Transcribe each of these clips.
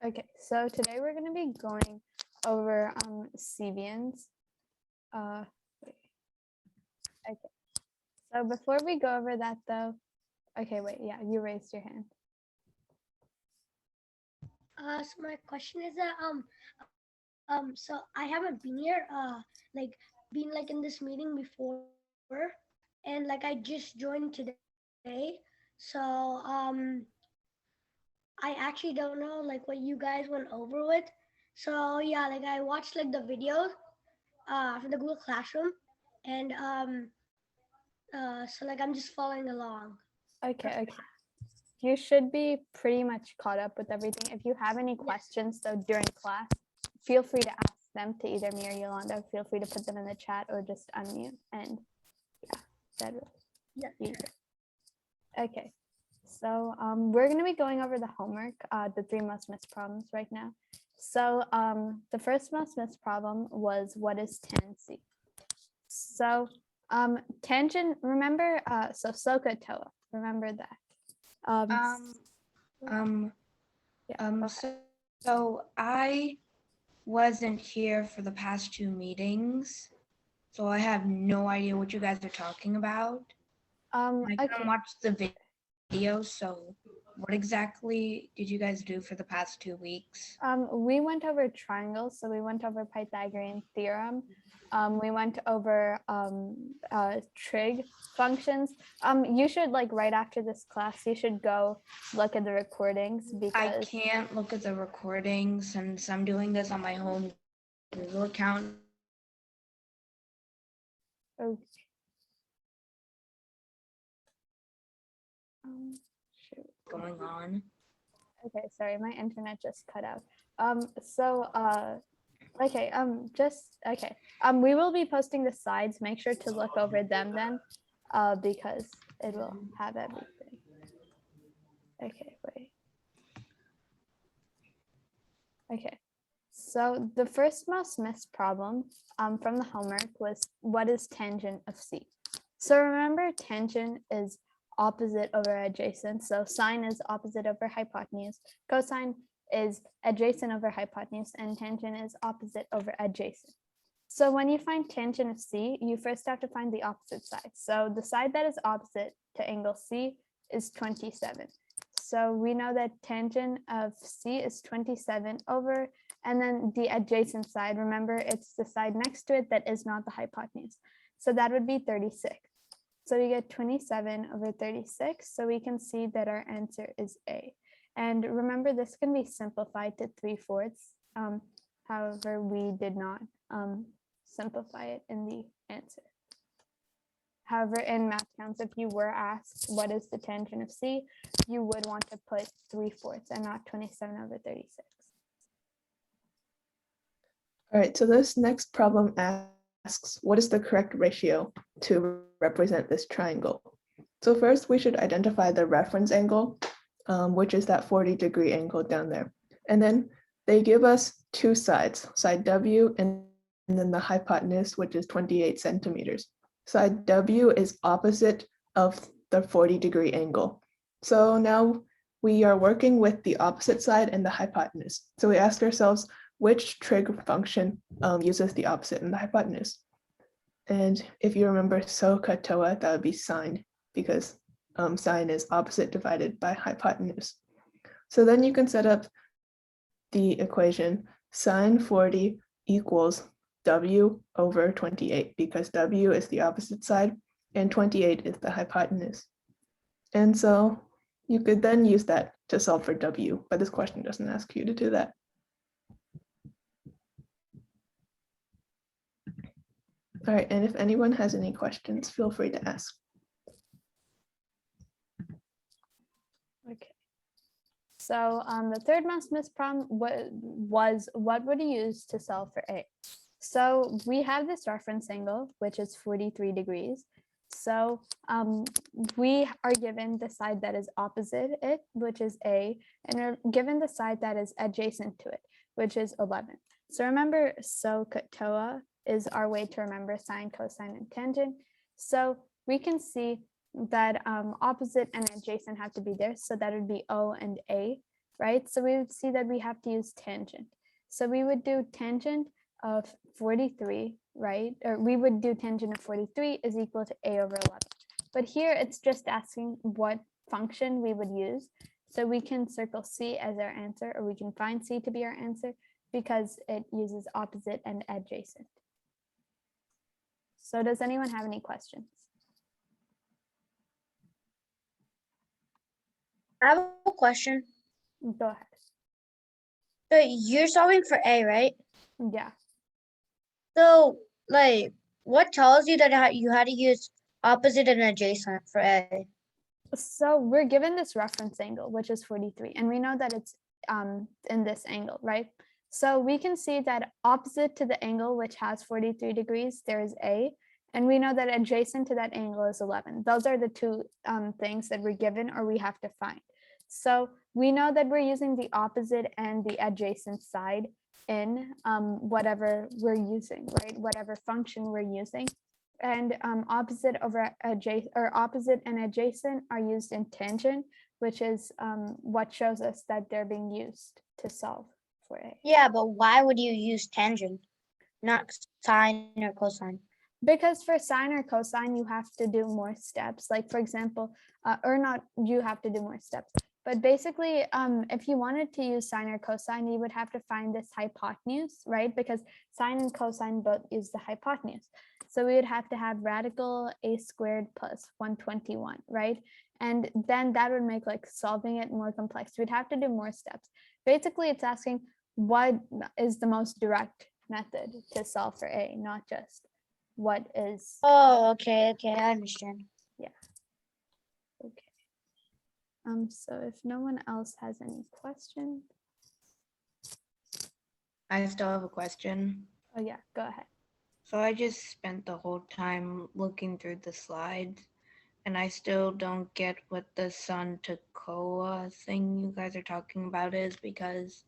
Okay, so today we're going to be going over Cevians. Wait. Okay, so before we go over that though, okay, wait, yeah, you raised your hand. So my question is that so I haven't been here like been like in this meeting before, and like I just joined today, so I actually don't know like what you guys went over with. So yeah, like I watched like the videos from the Google Classroom, and so like I'm just following along. Okay, you should be pretty much caught up with everything. If you have any Yes. questions though during class, feel free to ask them to either me or Yolanda. Feel free to put them in the chat or just unmute, and yeah, that will be Sure. good. Okay, so we're going to be going over the homework, the 3 most missed problems right now. So the first most missed problem was, what is tan C? So tangent, remember, so SOHCAHTOA, remember that. Yeah, So I wasn't here for the past 2 meetings, so I have no idea what you guys are talking about. I okay. couldn't watch the video, so what exactly did you guys do for the past 2 weeks? We went over triangles, so we went over Pythagorean theorem. We went over trig functions. You should, like, right after this class, you should go look at the recordings I because can't look at the recordings since I'm doing this on my home Google account. oh, shoot. Going on. Okay, sorry, my internet just cut out. Okay, we will be posting the slides. Make sure to look over them then, because it will have everything. Okay, wait. Okay, so the first most missed problem from the homework was, what is tangent of C? So remember, tangent is opposite over adjacent. So sine is opposite over hypotenuse. Cosine is adjacent over hypotenuse, and tangent is opposite over adjacent. So when you find tangent of C, you first have to find the opposite side. So the side that is opposite to angle C is 27. So we know that tangent of C is 27 over, and then the adjacent side, remember, it's the side next to it that is not the hypotenuse. So that would be 36. So we get 27 over 36. So we can see that our answer is A. And remember, this can be simplified to 3/4. However, we did not simplify it in the answer. However, in math counts, if you were asked what is the tangent of C, you would want to put 3/4 and not 27 over 36. All right, so this next problem asks, what is the correct ratio to represent this triangle? So first we should identify the reference angle, which is that 40-degree angle down there. And then they give us two sides, side W and then the hypotenuse, which is 28 centimeters. Side W is opposite of the 40-degree angle. So now we are working with the opposite side and the hypotenuse. So we ask ourselves, which trig function uses the opposite and the hypotenuse? And if you remember SOHCAHTOA, that would be sine, because sine is opposite divided by hypotenuse. So then you can set up the equation sine 40 equals W over 28, because W is the opposite side and 28 is the hypotenuse. And so you could then use that to solve for W, but this question doesn't ask you to do that. All right, and if anyone has any questions, feel free to ask. Okay. So the third most missed problem was, what would you use to solve for A? So we have this reference angle, which is 43 degrees. So we are given the side that is opposite it, which is A, and are given the side that is adjacent to it, which is 11. So remember, SOHCAHTOA is our way to remember sine, cosine, and tangent. So we can see that opposite and adjacent have to be there. So that would be O and A. right? So we would see that we have to use tangent. So we would do tangent of 43, right? Or we would do tangent of 43 is equal to a over 11. But here it's just asking what function we would use. So we can circle C as our answer, or we can find C to be our answer because it uses opposite and adjacent. So does anyone have any questions? I have a question. Go ahead. So you're solving for A, right? Yeah. So, like, what tells you that you had to use opposite and adjacent for A? So we're given this reference angle, which is 43, and we know that it's in this angle, right? So we can see that opposite to the angle, which has 43 degrees, there is A, and we know that adjacent to that angle is 11. Those are the two things that we're given or we have to find. So we know that we're using the opposite and the adjacent side in whatever we're using, right? Whatever function we're using. And opposite over adjacent, or opposite and adjacent are used in tangent, which is what shows us that they're being used to solve for A. Yeah, but why would you use tangent, not sine or cosine? Because for sine or cosine, you have to do more steps. Like for example, or not, you have to do more steps. But basically, if you wanted to use sine or cosine, you would have to find this hypotenuse, right? Because sine and cosine both use the hypotenuse. So we would have to have radical a squared plus 121, right? And then that would make like solving it more complex. We'd have to do more steps. Basically, it's asking what is the most direct method to solve for A, not just what is. Oh, okay, I understand. Okay. So if no one else has any questions, I still have a question. oh yeah, go ahead. So I just spent the whole time looking through the slides, and I still don't get what the sun to Koa thing you guys are talking about is, because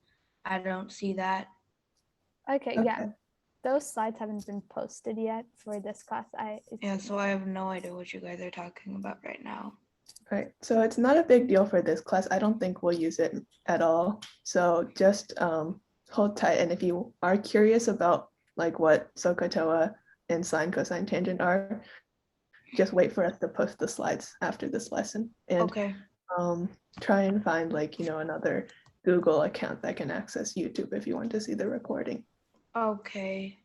I don't see that. Okay, yeah, those slides haven't been posted yet for this class. Yeah, so I have no idea what you guys are talking about right now. Right, so it's not a big deal for this class. I don't think we'll use it at all. So just hold tight. And if you are curious about like what SOHCAHTOA and sine, cosine, tangent are, just wait for us to post the slides after this lesson. And Okay. try and find like, another Google account that can access YouTube if you want to see the recording. Okay.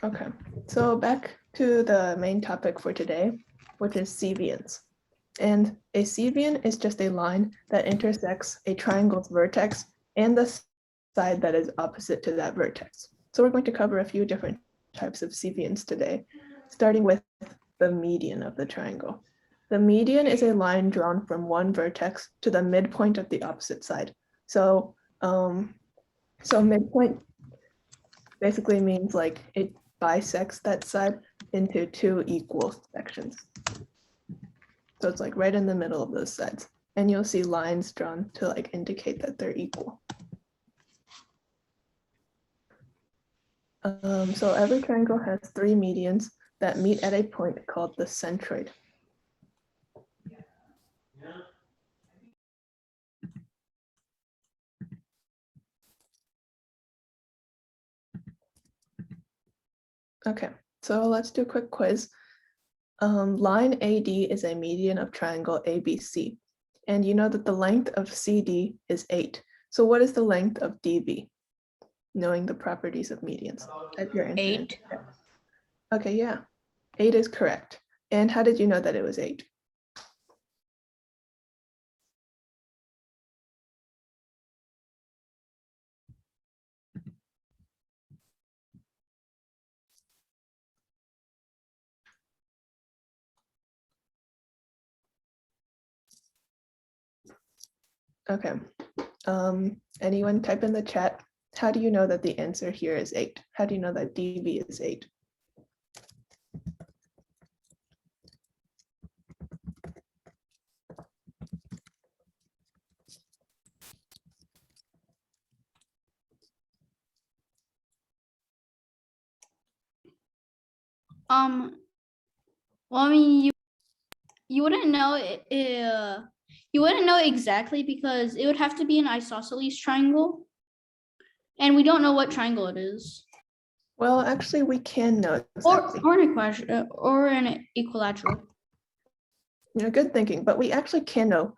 Okay, so back to the main topic for today, which is Cevians. And a Cevian is just a line that intersects a triangle's vertex and the side that is opposite to that vertex. So we're going to cover a few different types of Cevians today, starting with the median of the triangle. The median is a line drawn from one vertex to the midpoint of the opposite side. So midpoint basically means like it bisects that side into two equal sections. So it's like right in the middle of those sides. And you'll see lines drawn to like indicate that they're equal. So every triangle has three medians that meet at a point called the centroid. Okay, so let's do a quick quiz. Line AD is a median of triangle ABC. And you know that the length of CD is 8. So what is the length of DB? Knowing the properties of medians. Type your answer in. 8. Okay, yeah. 8 is correct. And how did you know that it was 8? Okay. Anyone type in the chat. How do you know that the answer here is 8? How do you know that DB is 8? Well, I mean, you wouldn't know you wouldn't know exactly because it would have to be an isosceles triangle. And we don't know what triangle it is. Well, actually, we can know exactly. Or an equilateral. Good thinking, but we actually can know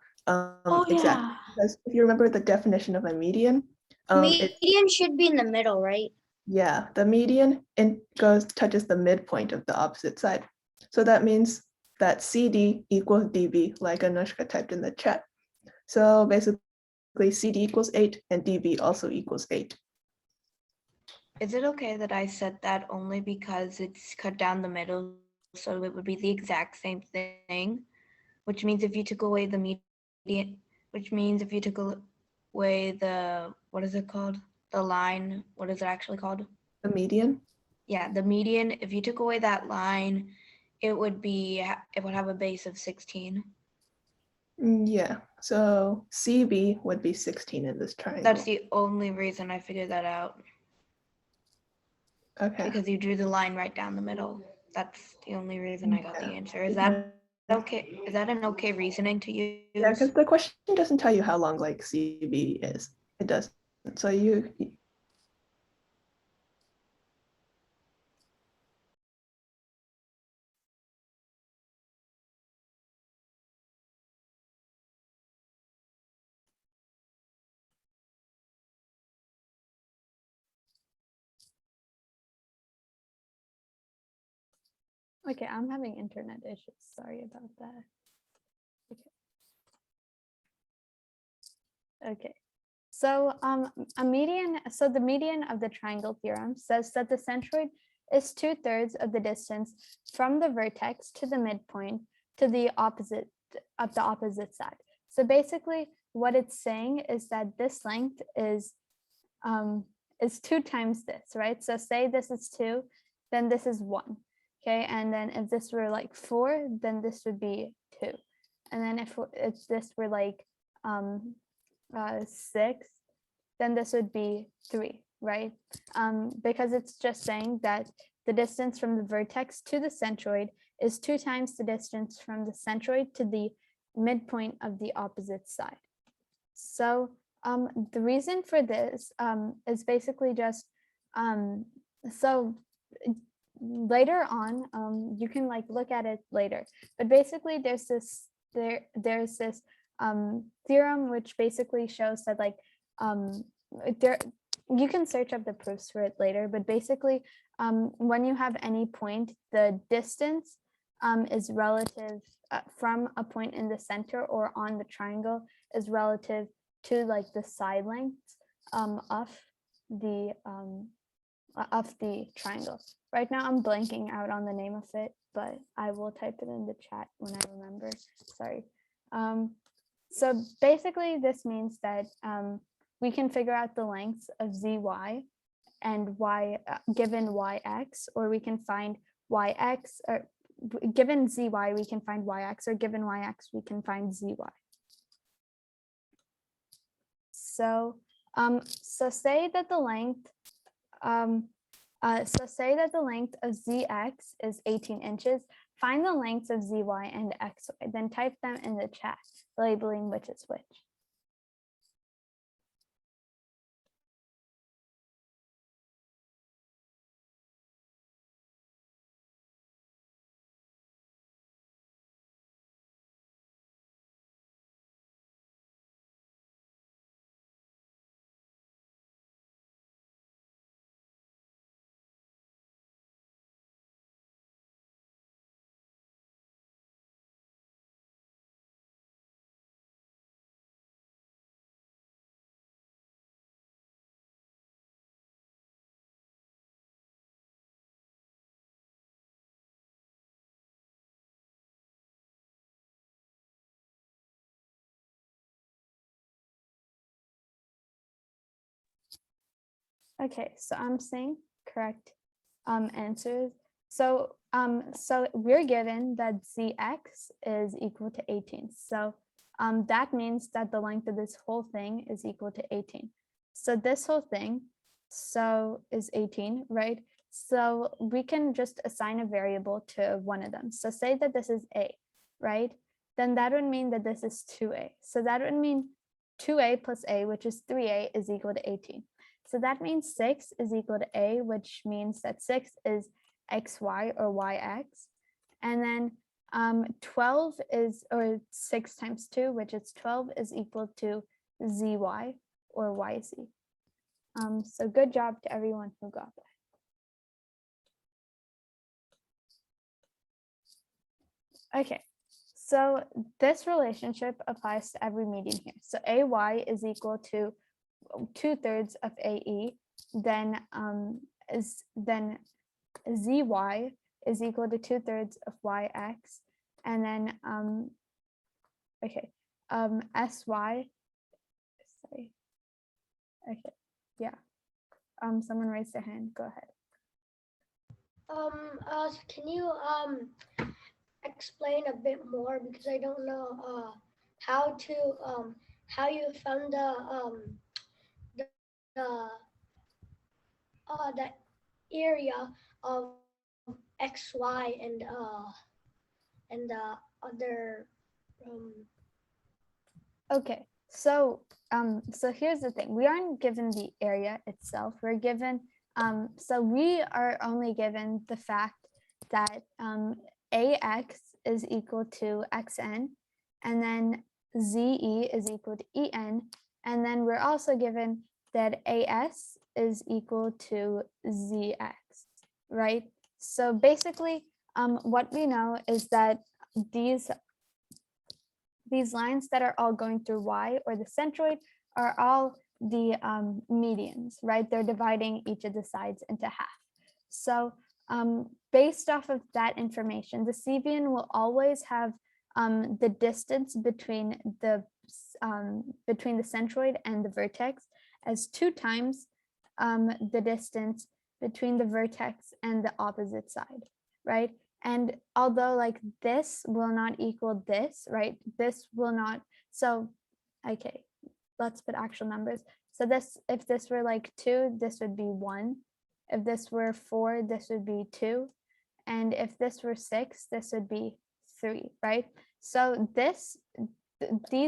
exactly. Because if you remember the definition of a median, Median should be in the middle, right? yeah, the median touches the midpoint of the opposite side. So that means that CD equals DB, like Anushka typed in the chat. So basically CD equals 8 and DB also equals 8. Is it okay that I said that only because it's cut down the middle, so it would be the exact same thing? Which means if you took away the median, which means if you took away the, what is it called? The line, what is it actually called? The median? Yeah, the median, if you took away that line, it would have a base of 16. Yeah, so CB would be 16 in this triangle. That's the only reason I figured that out. Okay. Because you drew the line right down the middle. That's the only reason I got the answer. Is that okay? Is that an okay reasoning to use? Yeah, because the question doesn't tell you how long like CB is. It doesn't. So you. Okay, I'm having internet issues. Sorry about that. Okay. So the median of the triangle theorem says that the centroid is 2/3 of the distance from the vertex to the midpoint to the opposite side. So basically what it's saying is that this length is 2 times this, right? So say this is 2, then this is 1. Okay, and then if this were like 4, then this would be 2. And then if this were like 6, then this would be 3, right? Because it's just saying that the distance from the vertex to the centroid is 2 times the distance from the centroid to the midpoint of the opposite side. So the reason for this is basically just so later on you can like look at it later, but basically there's this theorem which basically shows that like there you can search up the proofs for it later, but basically when you have any point, the distance is relative from a point in the center or on the triangle is relative to like the side lengths of the triangle. Right now I'm blanking out on the name of it, but I will type it in the chat when I remember. Sorry. So basically this means that we can figure out the lengths of zy and y given yx, or we can find yx, or given zy we can find yx, or given yx we can find zy. So so say that the length of zx is 18 inches. Find the lengths of zy and xy, then type them in the chat, labeling which is which. Okay, so I'm saying correct answers. So so we're given that zx is equal to 18. So that means that the length of this whole thing is equal to 18. So this whole thing is 18, right? So we can just assign a variable to one of them. So say that this is a, right? then that would mean that this is 2a. So that would mean 2a plus a, which is 3a, is equal to 18. So that means 6 is equal to a, which means that 6 is xy or yx. And then 12 is, or 6 times 2, which is 12, is equal to zy or yz. So good job to everyone who got that. Okay, so this relationship applies to every median here. So ay is equal to 2/3 of ae, then zy is equal to 2/3 of yx, and then sy, sorry, okay, yeah, someone raised their hand, go ahead. So can you explain a bit more, because I don't know how you found the area of xy and the other Okay, so here's the thing. We aren't given the area itself. We're given so we are only given the fact that ax is equal to xn, and then ze is equal to en, and then we're also given that as is equal to zx, right? So basically, what we know is that these lines that are all going through y, or the centroid, are all the medians, right? They're dividing each of the sides into half. So based off of that information, the Cevian will always have the distance between the centroid and the vertex as 2 times the distance between the vertex and the opposite side, right? And although like this will not equal this, right? This will not, so, okay, let's put actual numbers. So this, if this were like 2, this would be 1. If this were 4, this would be 2. And if this were 6, this would be 3, right? So these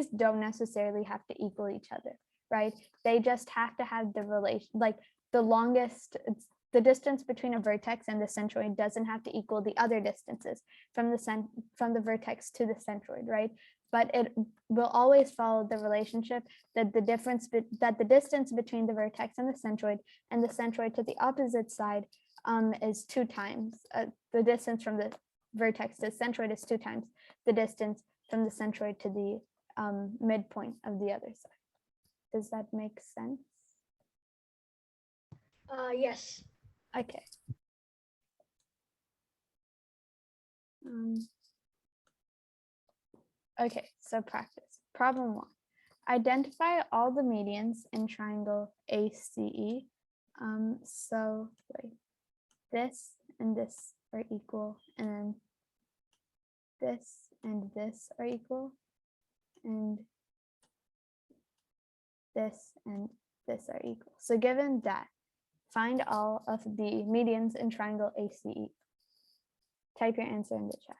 don't necessarily have to equal each other, right? They just have to have the relation, like the longest, the distance between a vertex and the centroid doesn't have to equal the other distances from the vertex to the centroid, right? But it will always follow the relationship that the distance between the vertex and the centroid to the opposite side is 2 times the distance from the vertex to the centroid is 2 times the distance from the centroid to the midpoint of the other side. Does that make sense? yes. Okay. Okay, so practice. Problem 1. Identify all the medians in triangle ACE. So wait, this and this are equal, and then this and this are equal, and this and this are equal. So given that, find all of the medians in triangle ACE. Type your answer in the chat.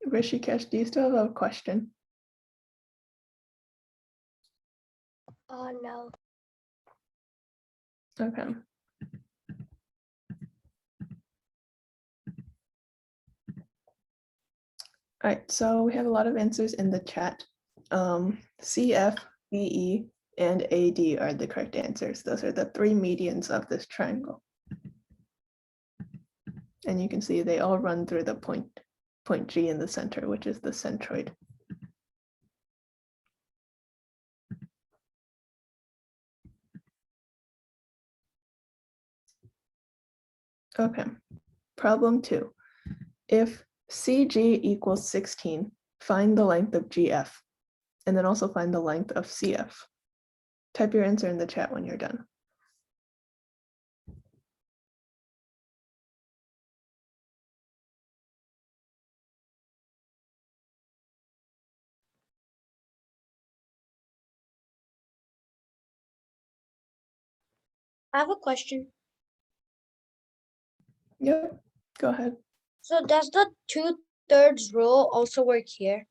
Rishikesh, do you still have a question? No. Okay. All right, so we have a lot of answers in the chat. CF, BE, and AD are the correct answers. Those are the 3 medians of this triangle. And you can see they all run through the point. point G in the center, which is the centroid. Okay, problem 2. If CG equals 16, find the length of GF, and then also find the length of CF. Type your answer in the chat when you're done. I have a question. Yep, go ahead. So does the 2/3 rule also work here?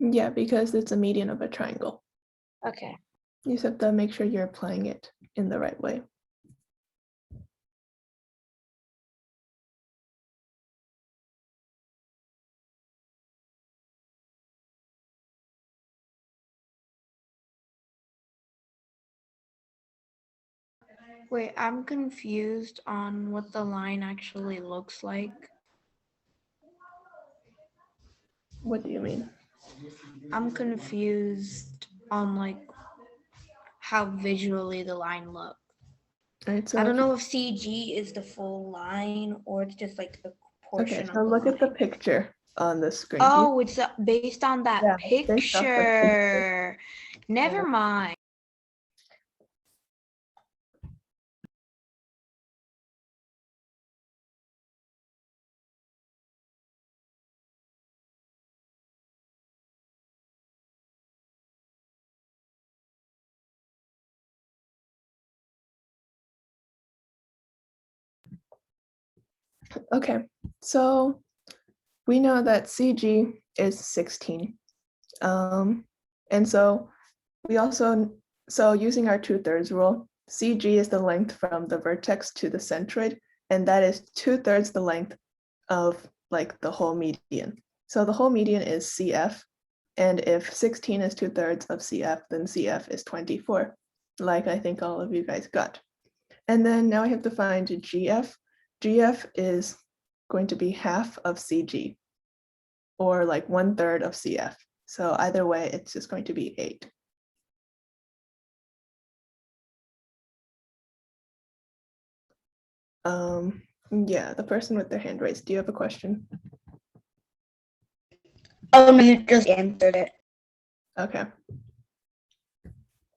Yeah, because it's a median of a triangle. Okay. You just have to make sure you're applying it in the right way. Wait, I'm confused on what the line actually looks like. What do you mean? I'm confused on like how visually the line looks. All right, so I don't if- know if CG is the full line or it's just like a portion okay, so of the look line. at the picture on the screen. Do you- Oh, it's based on that Yeah, it's based off the picture. picture. Never Yeah. mind. Okay, so we know that CG is 16. And so we also, so using our 2/3 rule, CG is the length from the vertex to the centroid, and that is 2/3 the length of like the whole median. So the whole median is CF, and if 16 is 2/3 of CF, then CF is 24, like I think all of you guys got. And then now I have to find GF. GF is going to be half of CG, or like 1/3 of CF. So either way, it's just going to be 8. Yeah, the person with their hand raised. Do you have a question? Oh no, you just answered it. Okay.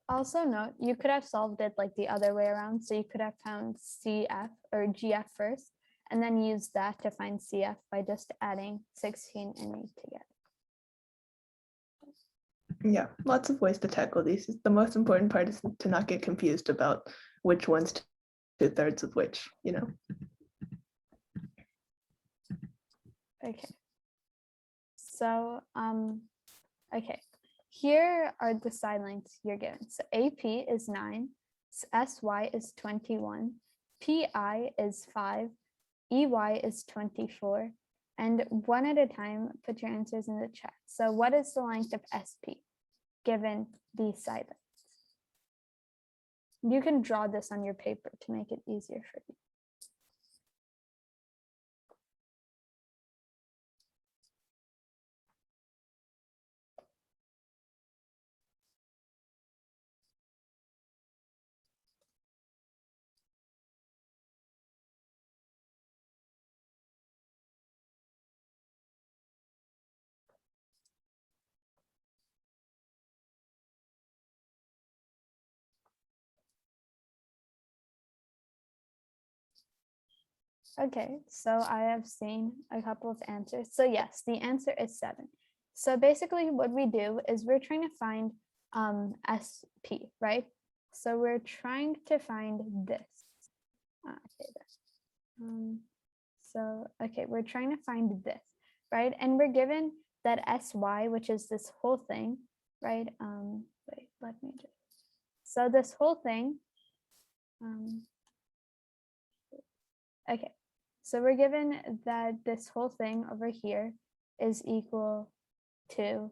Also note, you could have solved it like the other way around. So you could have found CF or GF first, and then use that to find CF by just adding 16 and 8 together. Yeah, lots of ways to tackle these. The most important part is to not get confused about which one's 2/3 of which, you know. Okay. So, okay. Here are the side lengths you're given. So AP is 9, SY is 21, PI is 5, EY is 24, and one at a time, put your answers in the chat. So what is the length of SP given these side lengths? You can draw this on your paper to make it easier for you. Okay, so I have seen a couple of answers. So yes, the answer is 7. So basically what we do is we're trying to find SP, right? So we're trying to find this. Okay, okay, we're trying to find this, right? And we're given that SY, which is this whole thing, right? Wait, let me just, so this whole thing, okay, so we're given that this whole thing over here is equal to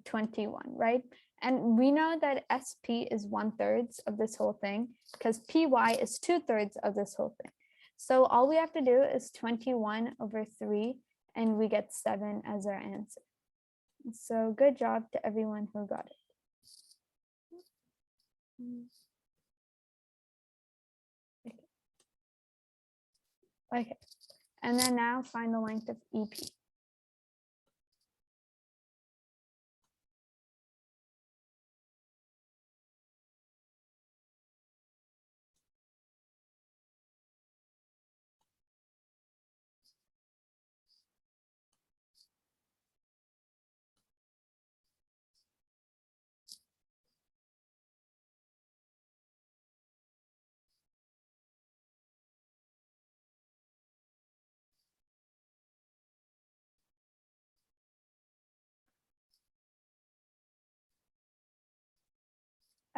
21, right? And we know that SP is 1/3 of this whole thing because PY is 2/3 of this whole thing. So all we have to do is 21 over 3, and we get 7 as our answer. So good job to everyone who got it. Okay, and then now find the length of EP.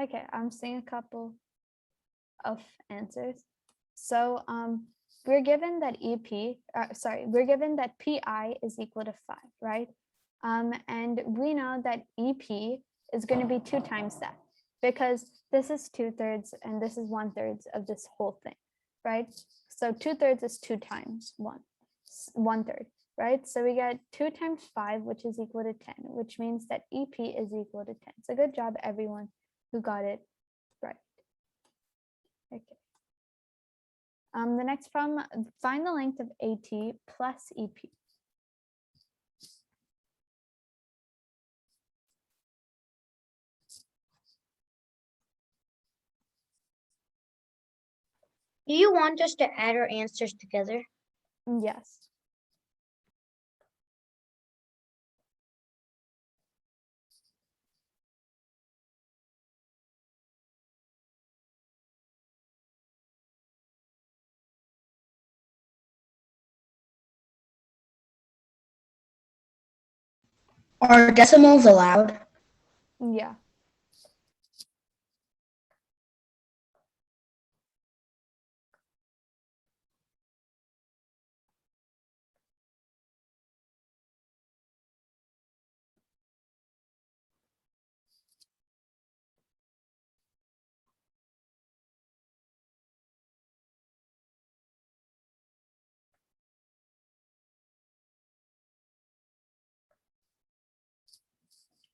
Okay, I'm seeing a couple of answers. So we're given that we're given that PI is equal to 5, right? And we know that EP is going to be 2 times that, because this is 2/3 and this is 1/3 of this whole thing, right? So 2/3 is 2 times 1/3, right? So we get 2 times 5, which is equal to 10, which means that EP is equal to 10. So good job, everyone who got it right. Okay. The next problem, find the length of AT plus EP. Do you want us to add our answers together? Yes. Are decimals allowed? Yeah.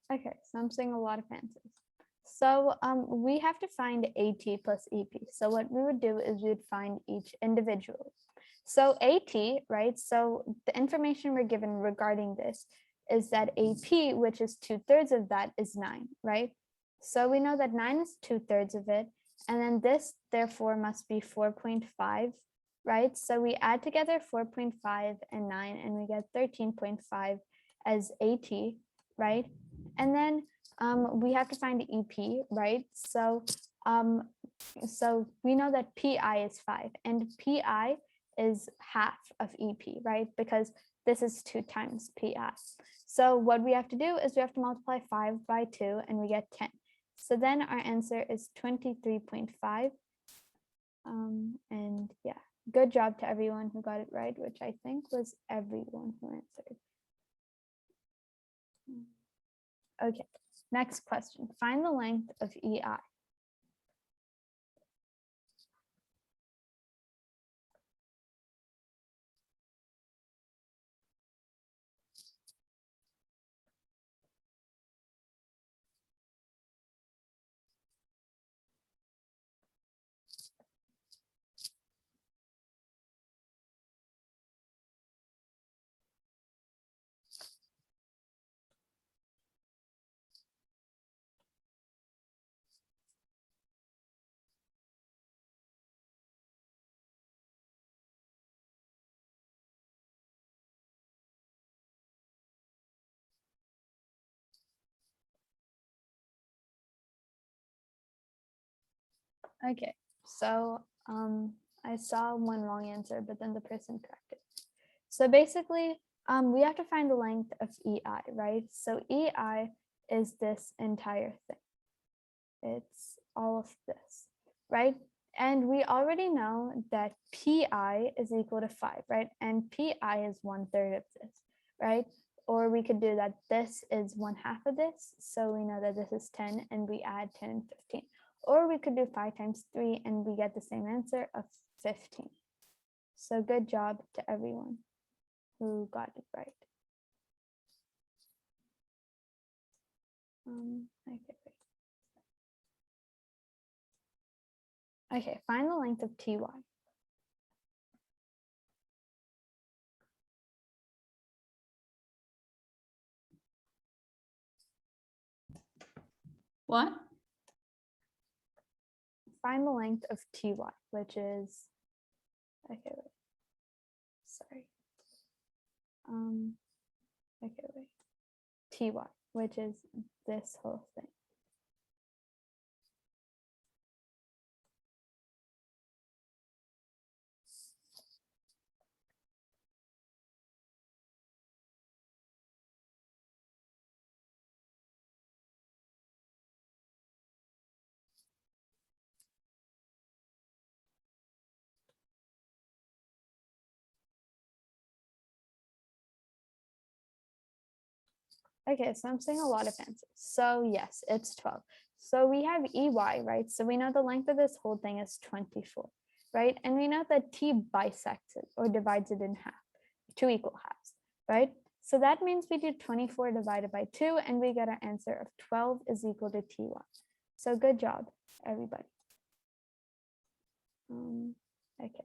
Okay, so I'm seeing a lot of answers. So we have to find AT plus EP. So what we would do is we would find each individually. So AT, right? So the information we're given regarding this is that AP, which is 2/3 of that, is 9, right? So we know that 9 is 2/3 of it. And then this, therefore, must be 4.5, right? So we add together 4.5 and 9, and we get 13.5 as AT, right? And then we have to find EP, right? So we know that PI is 5, and PI is half of EP, right? Because this is 2 times PI. So what we have to do is we have to multiply 5 by 2, and we get 10. So then our answer is 23.5. And yeah, good job to everyone who got it right, which I think was everyone who answered. Okay, next question. Find the length of EI. Okay, so I saw one wrong answer, but then the person corrected. So basically, we have to find the length of EI, right? So EI is this entire thing. It's all of this, right? And we already know that PI is equal to 5, right? And PI is 1/3 of this, right? Or we could do that this is 1/2 of this. So we know that this is 10 and we add 10 and 15. Or we could do 5 times 3 and we get the same answer of 15. So good job to everyone. who got it right. Okay, wait. Okay, find the length of ty. What? Find the length of ty, which is, okay, wait. Sorry. Okay, wait. Ty, which is this whole thing. Okay, so I'm seeing a lot of answers. So yes, it's 12. So we have EY, right? So we know the length of this whole thing is 24, right? And we know that T bisects it or divides it in half, 2 equal halves, right? So that means we do 24 divided by 2 and we get our answer of 12 is equal to TY. So good job, everybody. Okay.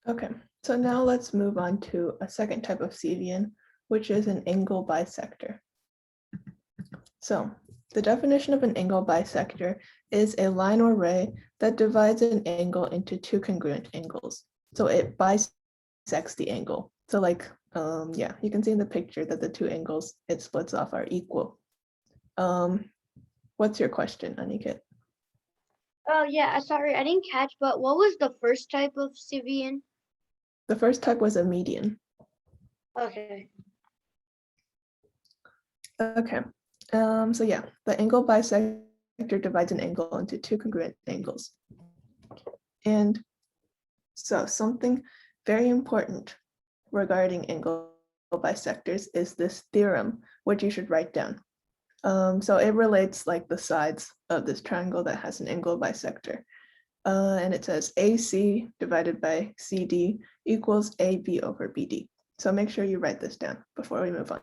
Okay, so now let's move on to a second type of Cevian, which is an angle bisector. So the definition of an angle bisector is a line or ray that divides an angle into 2 congruent angles. So it bisects the angle. So like, yeah, you can see in the picture that the 2 angles it splits off are equal. What's your question, Aniket? Oh yeah, sorry, I didn't catch, but what was the first type of Cevian? The first type was a median. Okay. Okay, so yeah, the angle bisector divides an angle into 2 congruent angles. And so something very important regarding angle bisectors is this theorem, which you should write down. So it relates like the sides of this triangle that has an angle bisector. And it says AC divided by CD equals AB over BD. So make sure you write this down before we move on.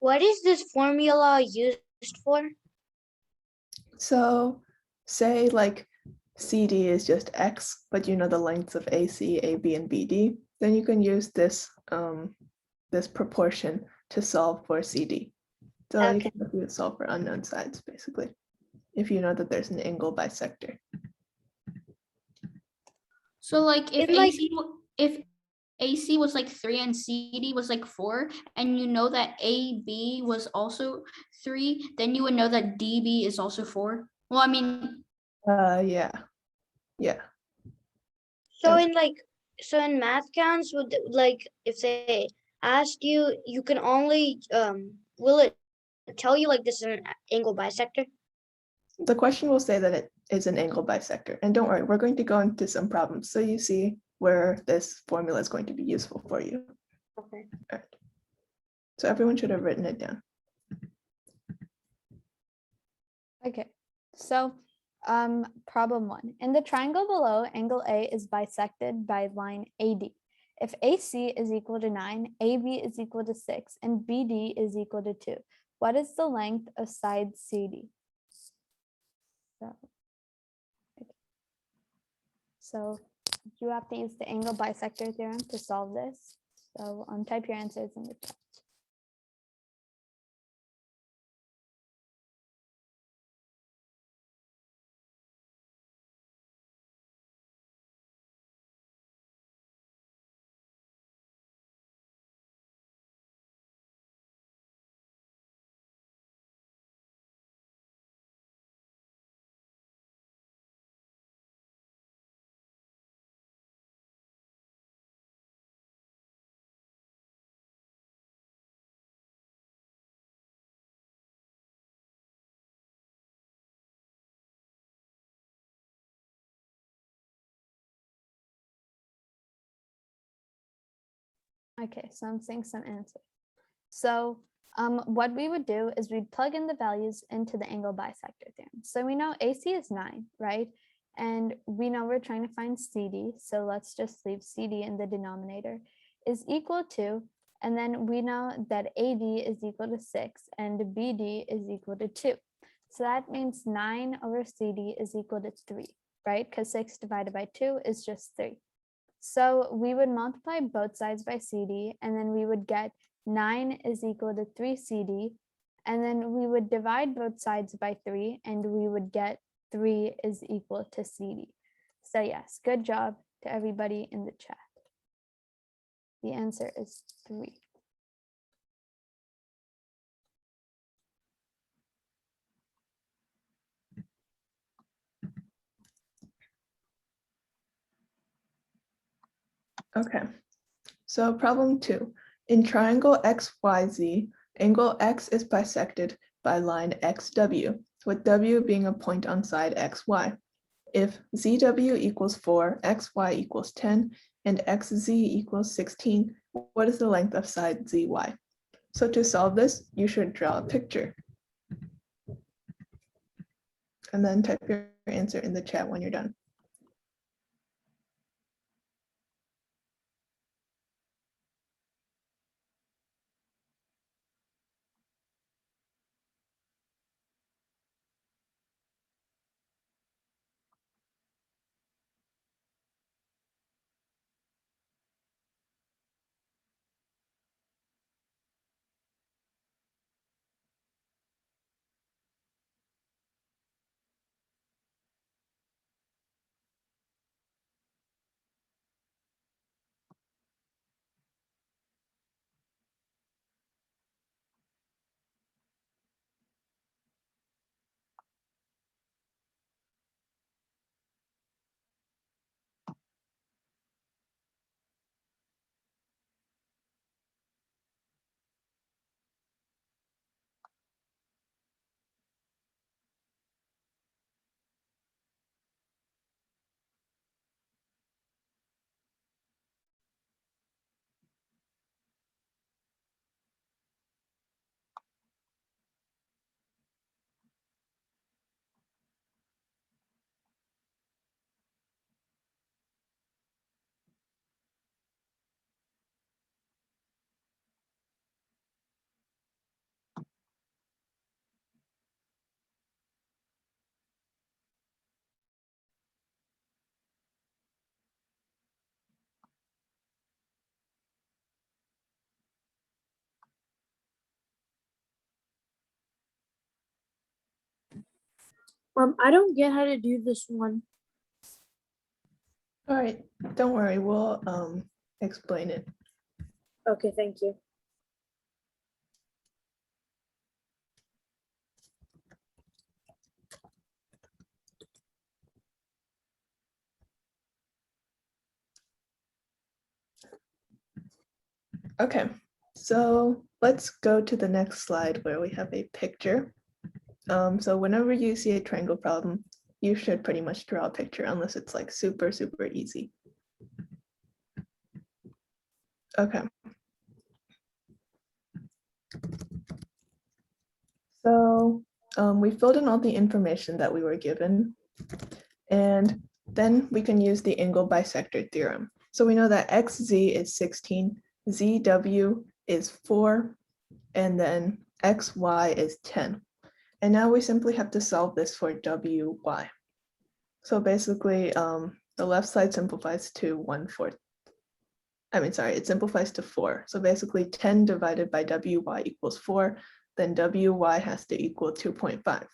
What is this formula used for? So say like CD is just X, but you know the lengths of AC, AB, and BD, then you can use this, this proportion to solve for CD. So you Okay. can solve for unknown sides, basically, if you know that there's an angle bisector. So like if In, like- if AC was like 3 and CD was like 4, and you know that AB was also 3, then you would know that DB is also 4. Well, I mean, Yeah. So Okay. in math counts, would like if they asked you, you can only will it tell you like this is an angle bisector? The question will say that it is an angle bisector. And don't worry, we're going to go into some problems so you see where this formula is going to be useful for you. Okay. All right. So everyone should have written it down. Okay, so problem 1. In the triangle below, angle A is bisected by line AD. If AC is equal to 9, AB is equal to 6, and BD is equal to 2, what is the length of side CD? So you have to use the angle bisector theorem to solve this. So type your answers in the chat. Okay, so I'm seeing some answers. So what we would do is we'd plug in the values into the angle bisector theorem. So we know AC is 9, right? And we know we're trying to find CD. So let's just leave CD in the denominator is equal to, and then we know that AD is equal to 6 and BD is equal to 2. So that means 9 over CD is equal to 3, right? Because 6 divided by 2 is just 3. So we would multiply both sides by CD, and then we would get 9 is equal to 3 CD, and then we would divide both sides by 3, and we would get 3 is equal to CD. So yes, good job to everybody in the chat. The answer is 3. Okay, so problem 2. In triangle XYZ, angle X is bisected by line XW, with W being a point on side XY. If ZW equals 4, XY equals 10, and XZ equals 16, what is the length of side ZY? So to solve this, you should draw a picture. And then type your answer in the chat when you're done. I don't get how to do this one. All right, don't worry, we'll explain it. Okay, thank you. Okay, so let's go to the next slide where we have a picture. So whenever you see a triangle problem, you should pretty much draw a picture unless it's like super, super easy. Okay. So we filled in all the information that we were given, and then we can use the angle bisector theorem. So we know that XZ is 16, ZW is 4, and then XY is 10. And now we simply have to solve this for WY. So basically, the left side simplifies to 1/4. It simplifies to 4. So basically 10 divided by WY equals 4, then WY has to equal 2.5.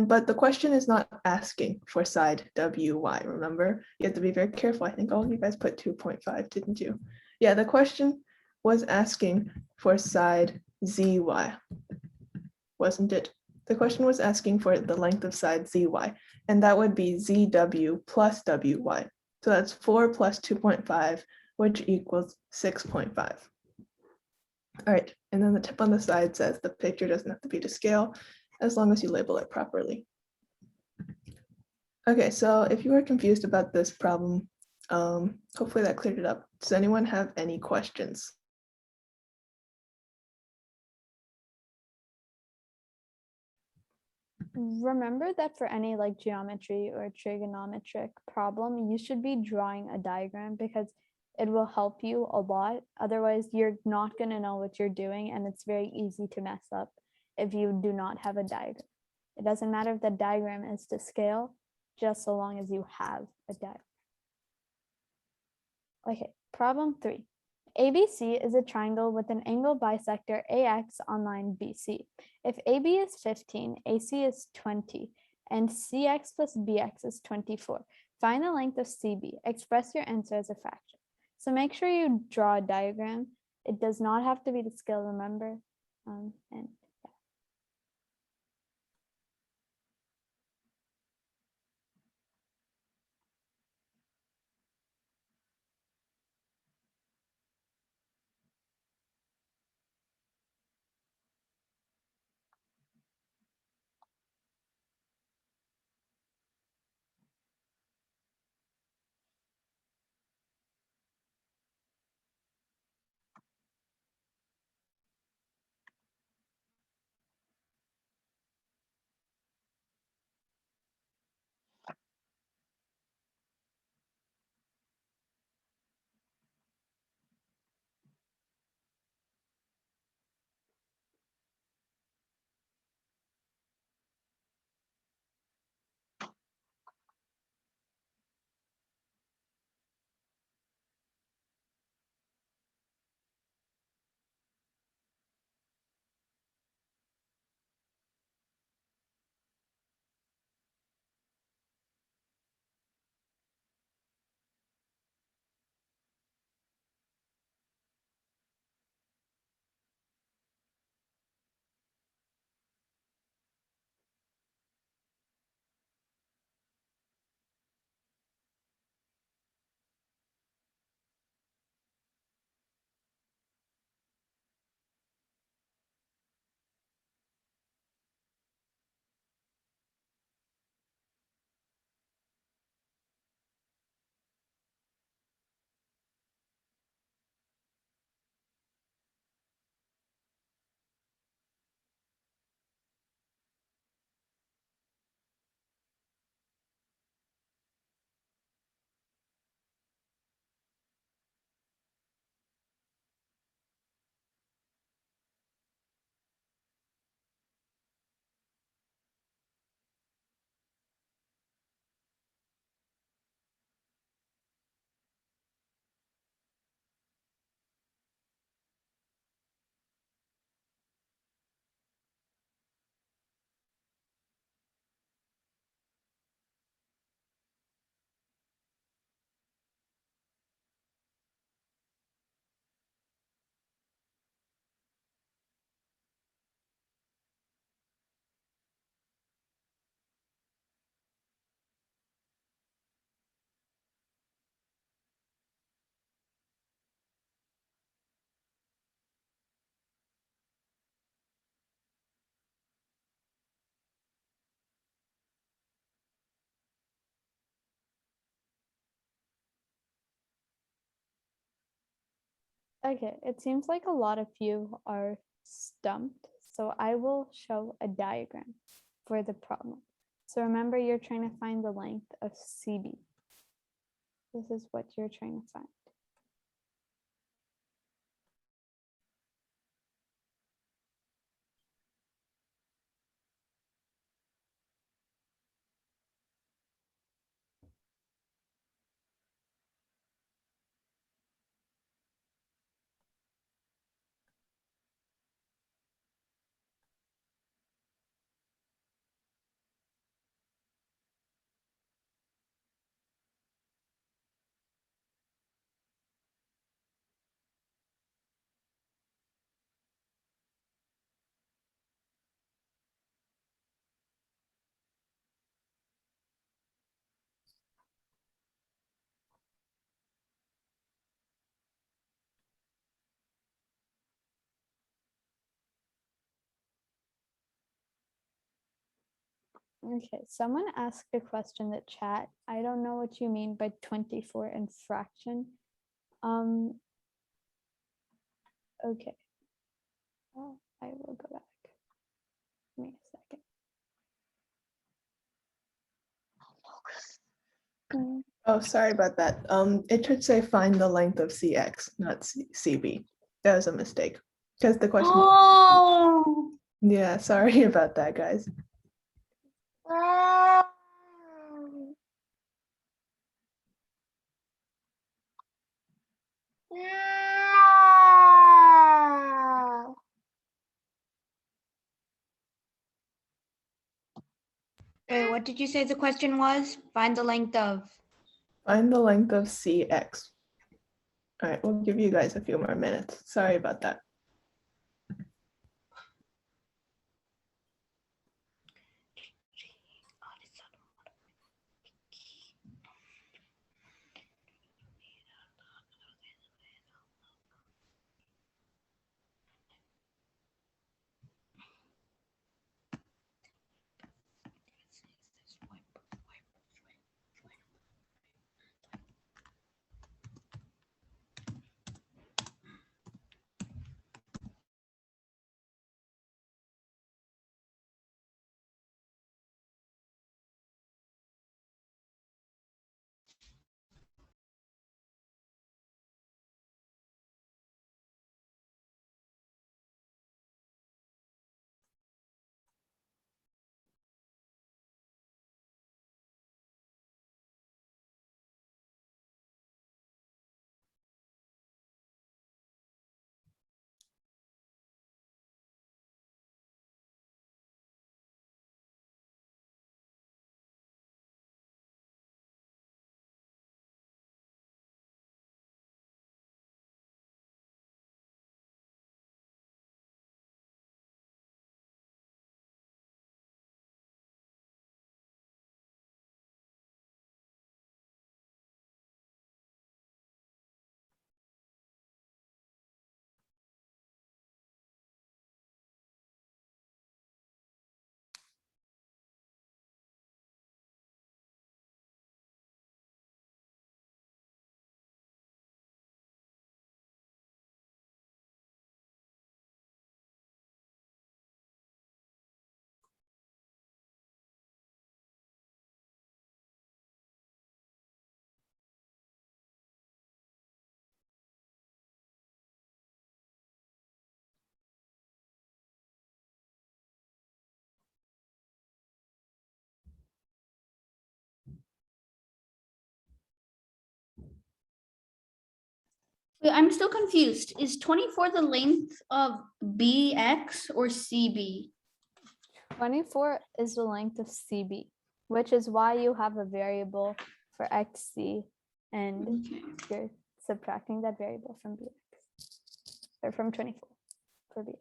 But the question is not asking for side WY, remember? You have to be very careful. I think all of you guys put 2.5, didn't you? Yeah, the question was asking for side ZY, wasn't it? The question was asking for the length of side ZY, and that would be ZW plus WY. So that's 4 plus 2.5, which equals 6.5. All right, and then the tip on the side says the picture doesn't have to be to scale as long as you label it properly. Okay, so if you were confused about this problem, Hopefully that cleared it up. Does anyone have any questions? Remember that for any like geometry or trigonometric problem, you should be drawing a diagram because it will help you a lot. Otherwise, you're not going to know what you're doing, and it's very easy to mess up if you do not have a diagram. It doesn't matter if the diagram is to scale, just so long as you have a diagram. Okay, problem 3. ABC is a triangle with an angle bisector AX on line BC. If AB is 15, AC is 20, and CX plus BX is 24. Find the length of CB. Express your answer as a fraction. So make sure you draw a diagram. It does not have to be to scale, remember? And okay, it seems like a lot of you are stumped, so I will show a diagram for the problem. So remember, you're trying to find the length of CB. This is what you're trying to find. Okay, someone asked a question in the chat. I don't know what you mean by 24 in fraction. Okay. Oh, I will go back. Give me a second. Oh, sorry about that. It should say find the length of CX, not CB. That was a mistake. Because the question. Oh. Yeah, sorry about that, guys. Wait, what did you say the question was? Find the length of. Find the length of CX. All right, we'll give you guys a few more minutes. Sorry about that. Wait, I'm still confused. Is 24 the length of BX or CB? 24 is the length of CB, which is why you have a variable for XC and Okay. you're subtracting that variable from BX or from 24 for BX.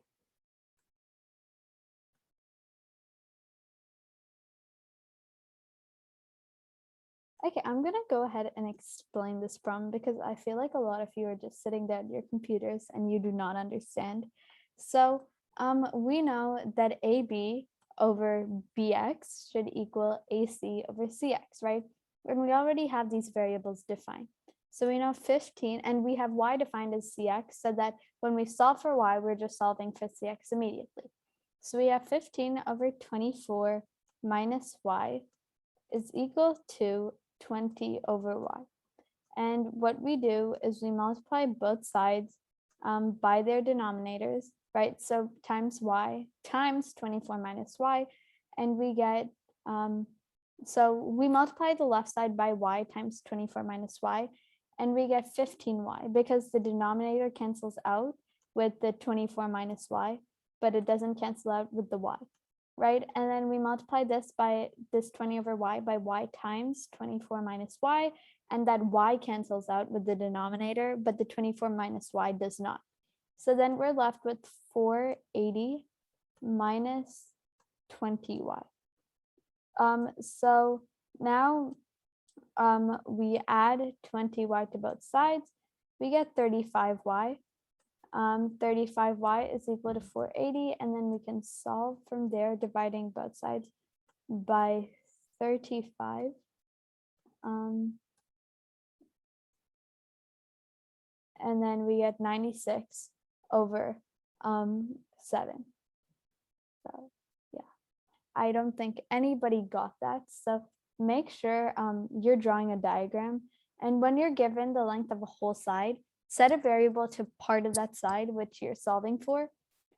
Okay, I'm gonna go ahead and explain this problem because I feel like a lot of you are just sitting there at your computers and you do not understand. So we know that AB over BX should equal AC over CX, right? And we already have these variables defined. So we know 15 and we have Y defined as CX so that when we solve for Y, we're just solving for CX immediately. So we have 15 over 24 minus Y is equal to 20 over Y. And what we do is we multiply both sides by their denominators, right? So times Y times 24 minus Y, and we get, so we multiply the left side by Y times 24 minus Y, and we get 15Y because the denominator cancels out with the 24 minus Y, but it doesn't cancel out with the Y, right? And then we multiply this by this 20 over Y by Y times 24 minus Y, and that Y cancels out with the denominator, but the 24 minus Y does not. So then we're left with 480 minus 20Y. So now we add 20Y to both sides, we get 35Y. 35Y is equal to 480, and then we can solve from there, dividing both sides by 35. And then we get 96 over 7. So yeah, I don't think anybody got that. So make sure you're drawing a diagram. And when you're given the length of a whole side, set a variable to part of that side which you're solving for,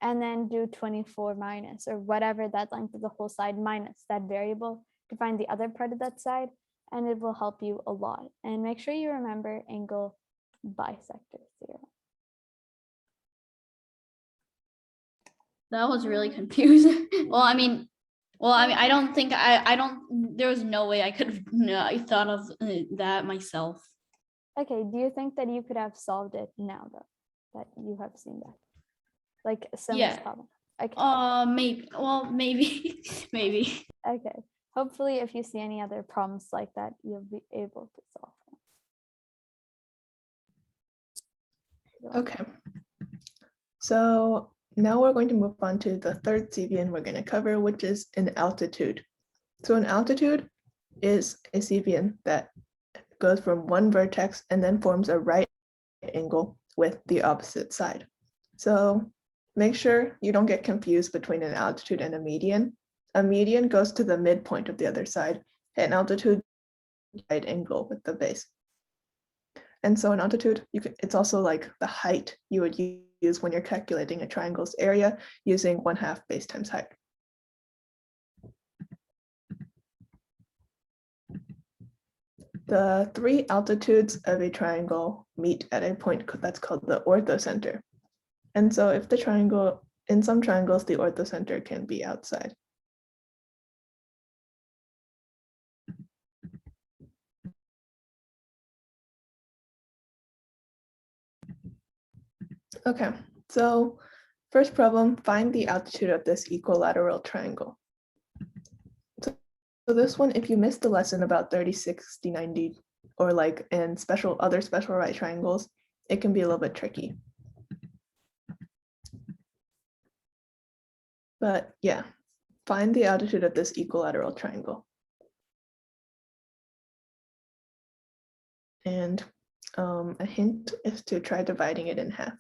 and then do 24 minus, or whatever that length of the whole side minus that variable to find the other part of that side, and it will help you a lot. And make sure you remember angle bisector theorem. That was really confusing. I don't think I don't. There was no way I could have thought of that myself. Okay, do you think that you could have solved it now though, that you have seen that? Like a similar Yeah. problem? Okay. Maybe. Well, maybe, maybe. Okay. Hopefully if you see any other problems like that, you'll be able to solve them. Okay. So now we're going to move on to the third Cevian we're going to cover, which is an altitude. So an altitude is a Cevian that goes from one vertex and then forms a right angle with the opposite side. So make sure you don't get confused between an altitude and a median. A median goes to the midpoint of the other side, and altitude right angle with the base. And so an altitude, it's also like the height you would use when you're calculating a triangle's area using 1/2 base times height. The three altitudes of a triangle meet at a point that's called the orthocenter. And so if the triangle, in some triangles, the orthocenter can be outside. Okay, so first problem, find the altitude of this equilateral triangle. So this one, if you missed the lesson about 30, 60, 90, or like in other special right triangles, it can be a little bit tricky. But yeah, find the altitude of this equilateral triangle. And a hint is to try dividing it in half.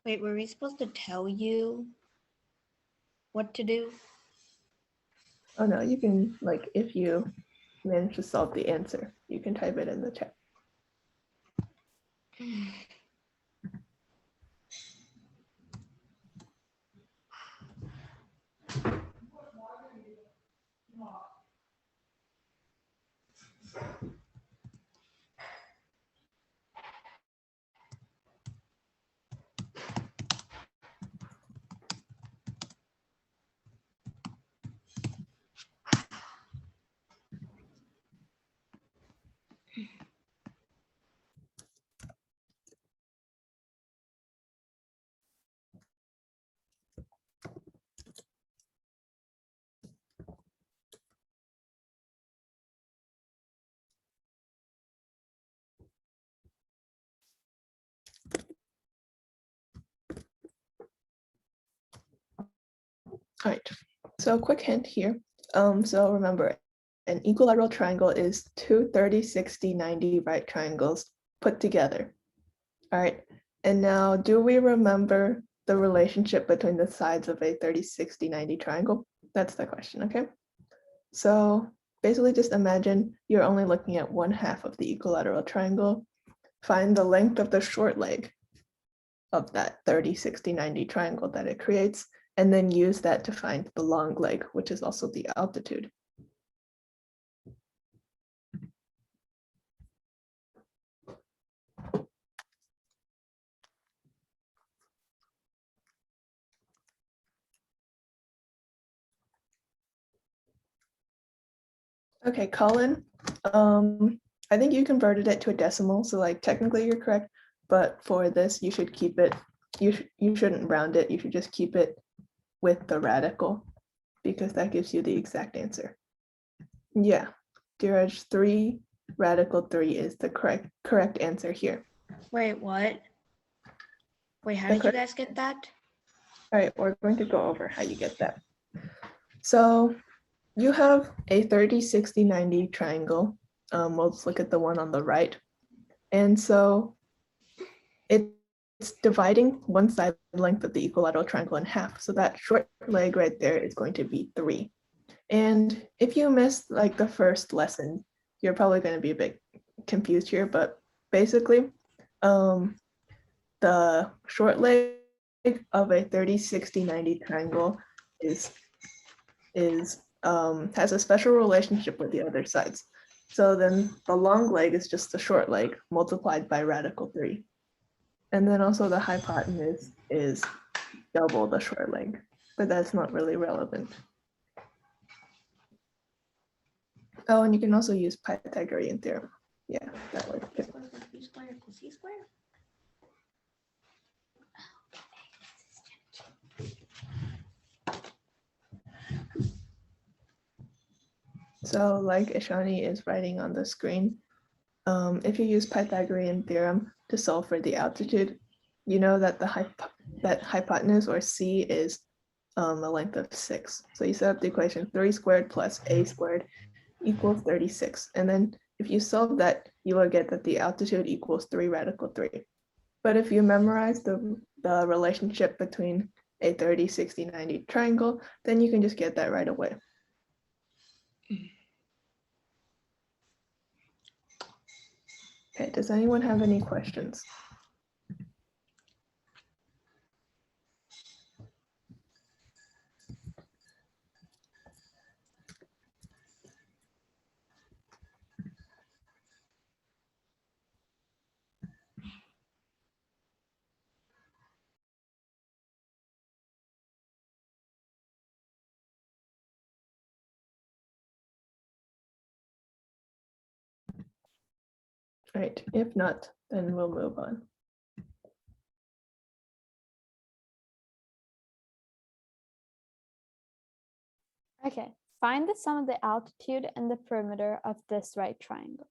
Wait, were we supposed to tell you what to do? Oh no, you can, like, if you manage to solve the answer, you can type it in the chat. All right, so a quick hint here. So remember, an equilateral triangle is two 30, 60, 90 right triangles put together. All right, and now do we remember the relationship between the sides of a 30, 60, 90 triangle? That's the question, okay? So basically just imagine you're only looking at 1/2 of the equilateral triangle. Find the length of the short leg of that 30, 60, 90 triangle that it creates, and then use that to find the long leg, which is also the altitude. Okay, Colin, I think you converted it to a decimal, so like technically you're correct, but for this, you should keep it, you shouldn't round it, you should just keep it with the radical, because that gives you the exact answer. Yeah, Dheeraj, 3 radical 3 is the correct answer here. Wait, what? Wait, how The did you correct- guys get that? All right, we're going to go over how you get that. So you have a 30, 60, 90 triangle. We'll just look at the one on the right. And so it's dividing one side length of the equilateral triangle in half. So that short leg right there is going to be 3. And if you missed like the first lesson, you're probably going to be a bit confused here, but basically, the short leg of a 30, 60, 90 triangle is has a special relationship with the other sides. So then the long leg is just the short leg multiplied by radical 3. And then also the hypotenuse is double the short leg, but that's not really relevant. Oh, and you can also use Pythagorean theorem. Yeah, that works too. B squared equals C squared. So like Ishani is writing on the screen, if you use Pythagorean theorem to solve for the altitude, you know that that hypotenuse or C is a length of 6. So you set up the equation 3 squared plus a squared equals 36. And then if you solve that, you will get that the altitude equals 3 radical 3. But if you memorize the relationship between a 30, 60, 90 triangle, then you can just get that right away. Okay, does anyone have any questions? All right, if not, then we'll move on. Okay, find the sum of the altitude and the perimeter of this right triangle.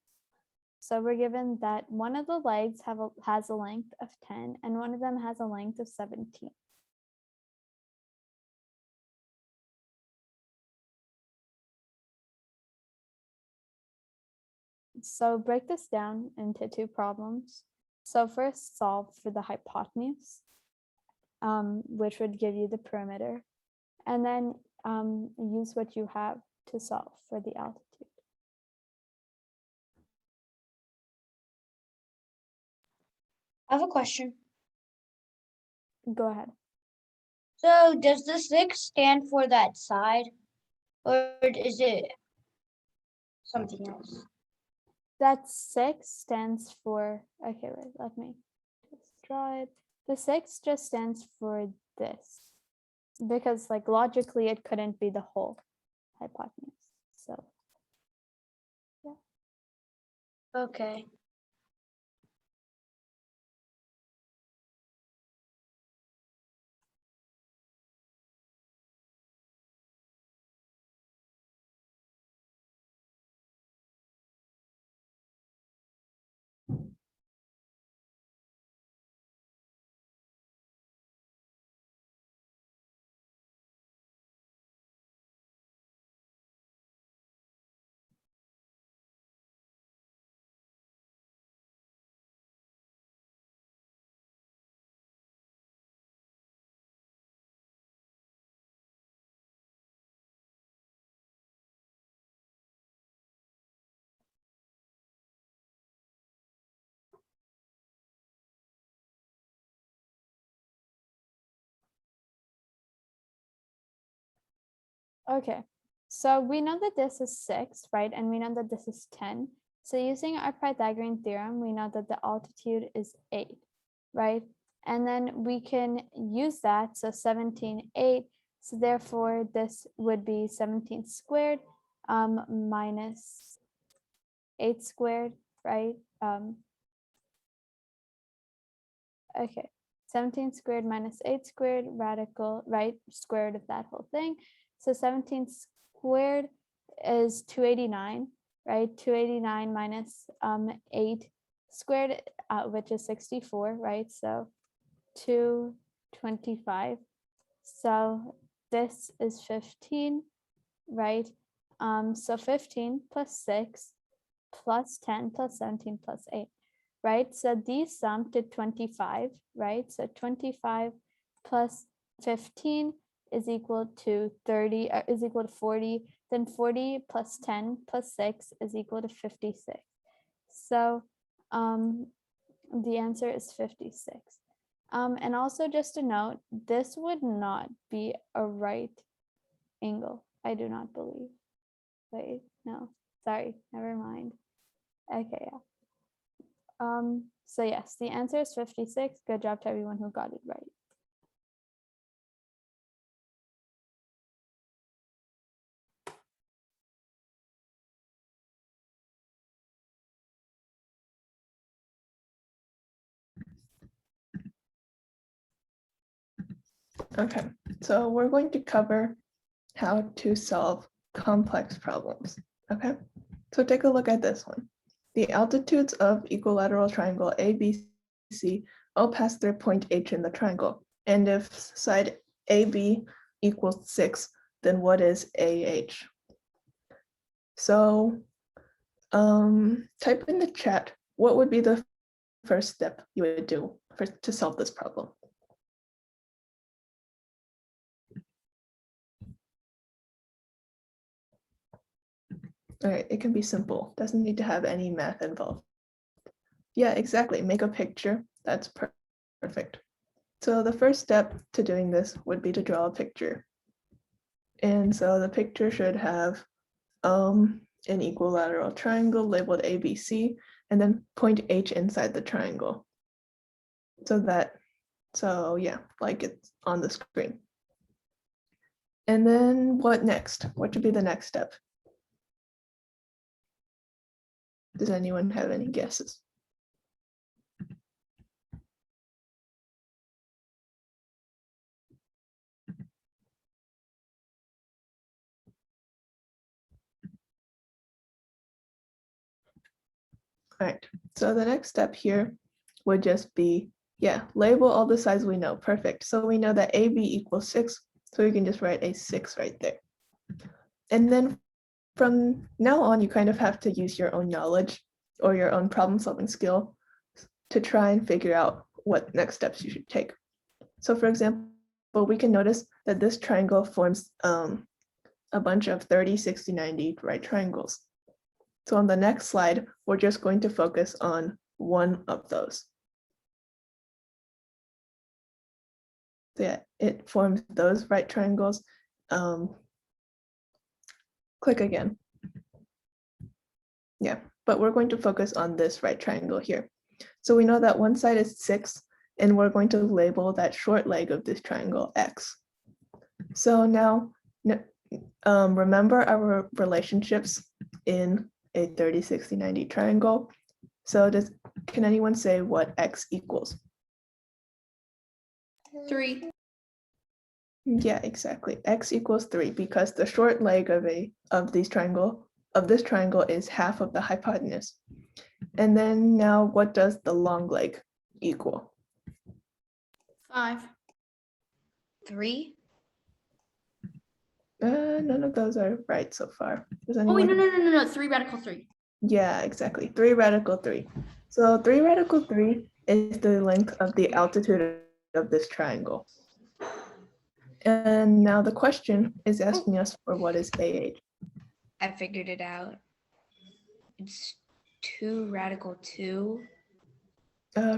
So we're given that one of the legs has a length of 10 and one of them has a length of 17. So break this down into 2 problems. So first solve for the hypotenuse, which would give you the perimeter, and then use what you have to solve for the altitude. I have a question. Go ahead. So does the 6 stand for that side? Or is it something else? That 6 stands for, okay, wait, let me just draw it. The 6 just stands for this, because like logically it couldn't be the whole hypotenuse. So Okay. okay, so we know that this is 6, right? And we know that this is 10. So using our Pythagorean theorem, we know that the altitude is 8, right? And then we can use that, so 17, 8. So therefore, this would be 17 squared minus 8 squared, right? Okay, 17 squared minus 8 squared, radical, right? Square root of that whole thing. So 17 squared is 289, right? 289 minus 8 squared, which is 64, right? So 225. So this is 15, right? So 15 plus 6 plus 10 plus 17 plus 8, right? So these sum to 25, right? So 25 plus 15 is equal to 30, is equal to 40. Then 40 plus 10 plus 6 is equal to 56. So the answer is 56. And also just a note, this would not be a right angle. I do not believe. Wait, no, sorry, never mind. Okay, yeah. So yes, the answer is 56. Good job to everyone who got it right. Okay, so we're going to cover how to solve complex problems. Okay, so take a look at this one. The altitudes of equilateral triangle ABC all pass through point H in the triangle. And if side AB equals 6, then what is AH? So type in the chat, what would be the first step you would do to solve this problem? All right, it can be simple. Doesn't need to have any math involved. Yeah, exactly. Make a picture. That's perfect. So the first step to doing this would be to draw a picture. And so the picture should have an equilateral triangle labeled ABC, and then point H inside the triangle. So yeah, like it's on the screen. And then what next? What should be the next step? Does anyone have any guesses? All right, so the next step here would just be, yeah, label all the sides we know. Perfect. So we know that AB equals 6, so we can just write a 6 right there. And then from now on, you kind of have to use your own knowledge or your own problem solving skill to try and figure out what next steps you should take. So for example, we can notice that this triangle forms a bunch of 30, 60, 90 right triangles. So on the next slide, we're just going to focus on one of those. So yeah, it forms those right triangles. Click again. Yeah, but we're going to focus on this right triangle here. So we know that one side is 6, and we're going to label that short leg of this triangle X. So now, remember our relationships in a 30, 60, 90 triangle. So can anyone say what X equals? 3. Yeah, exactly. X equals 3 because the short leg of this triangle is half of the hypotenuse. And then now what does the long leg equal? 5. 3. None of those are right so far. Does Oh wait, anyone? no. 3 radical 3. Yeah, exactly. 3 radical 3. So 3 radical 3 is the length of the altitude of this triangle. And now the question is asking us for what is AH. I figured it out. It's 2 radical 2.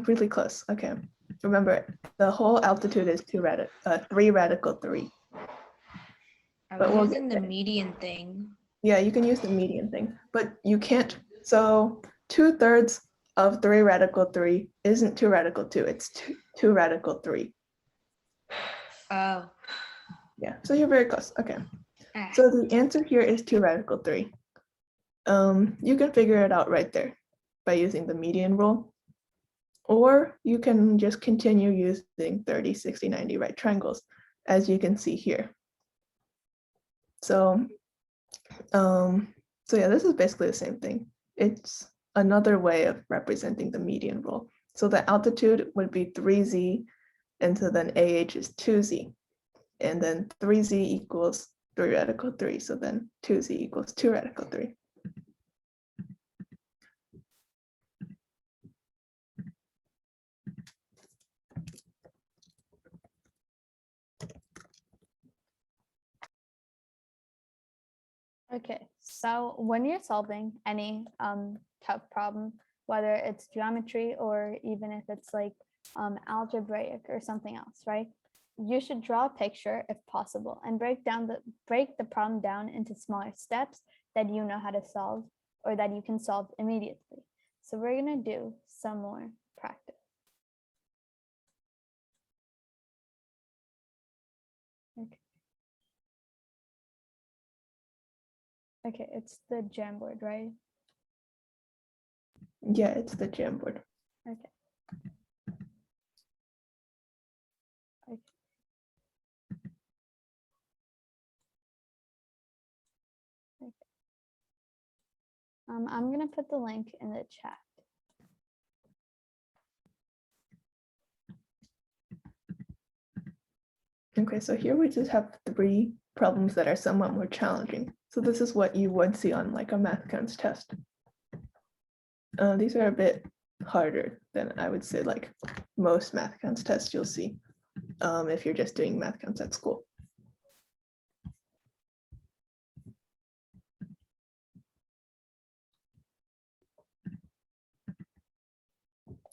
Really close. Okay. Remember, the whole altitude is 3 radical 3. I But was we'll using get the there. median thing. Yeah, you can use the median thing, but you can't. So 2/3 of 3 radical 3 isn't 2 radical 2, it's 2 radical 3. Oh, Yeah, so you're very close. Okay. So the answer here is 2 radical 3. You can figure it out right there by using the median rule, or you can just continue using 30, 60, 90 right triangles, as you can see here. So, yeah, this is basically the same thing. It's another way of representing the median rule. So the altitude would be 3z, and so then AH is 2z, and then 3z equals 3 radical 3, so then 2z equals 2 radical 3. Okay, so when you're solving any tough problem, whether it's geometry or even if it's like algebraic or something else, right? You should draw a picture if possible and break the problem down into smaller steps that you know how to solve or that you can solve immediately. So we're gonna do some more practice. Okay. Okay, it's the Jamboard, right? Yeah, it's the Jamboard. Okay. Okay. Okay. I'm gonna put the link in the chat. Okay, so here we just have 3 problems that are somewhat more challenging. So this is what you would see on like a math counts test. These are a bit harder than I would say like most math counts tests you'll see if you're just doing math counts at school.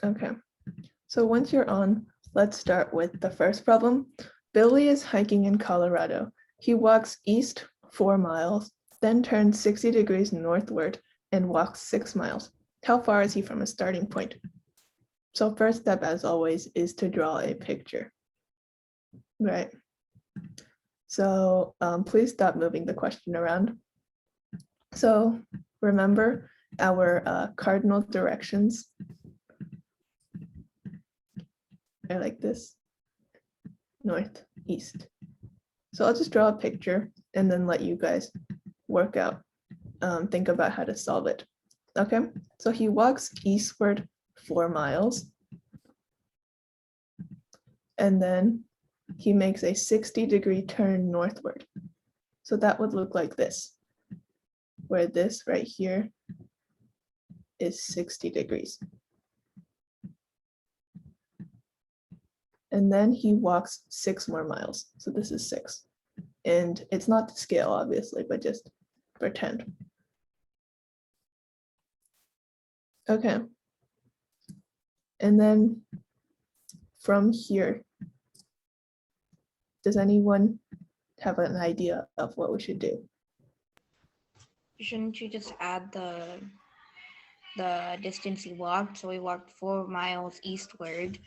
Okay, so once you're on, let's start with the first problem. Billy is hiking in Colorado. He walks east 4 miles, then turns 60 degrees northward and walks 6 miles. How far is he from a starting point? So first step, as always, is to draw a picture, right? So please stop moving the question around. So remember our cardinal directions are like this, north, east. So I'll just draw a picture and then let you guys work out, think about how to solve it. Okay, so he walks eastward 4 miles. And then he makes a 60-degree turn northward. So that would look like this, where this right here is 60 degrees. And then he walks 6 more miles. So this is 6. And it's not to scale, obviously, but just pretend. Okay. And then from here, does anyone have an idea of what we should do? Shouldn't you just add the distance he walked? So he walked 4 miles eastward,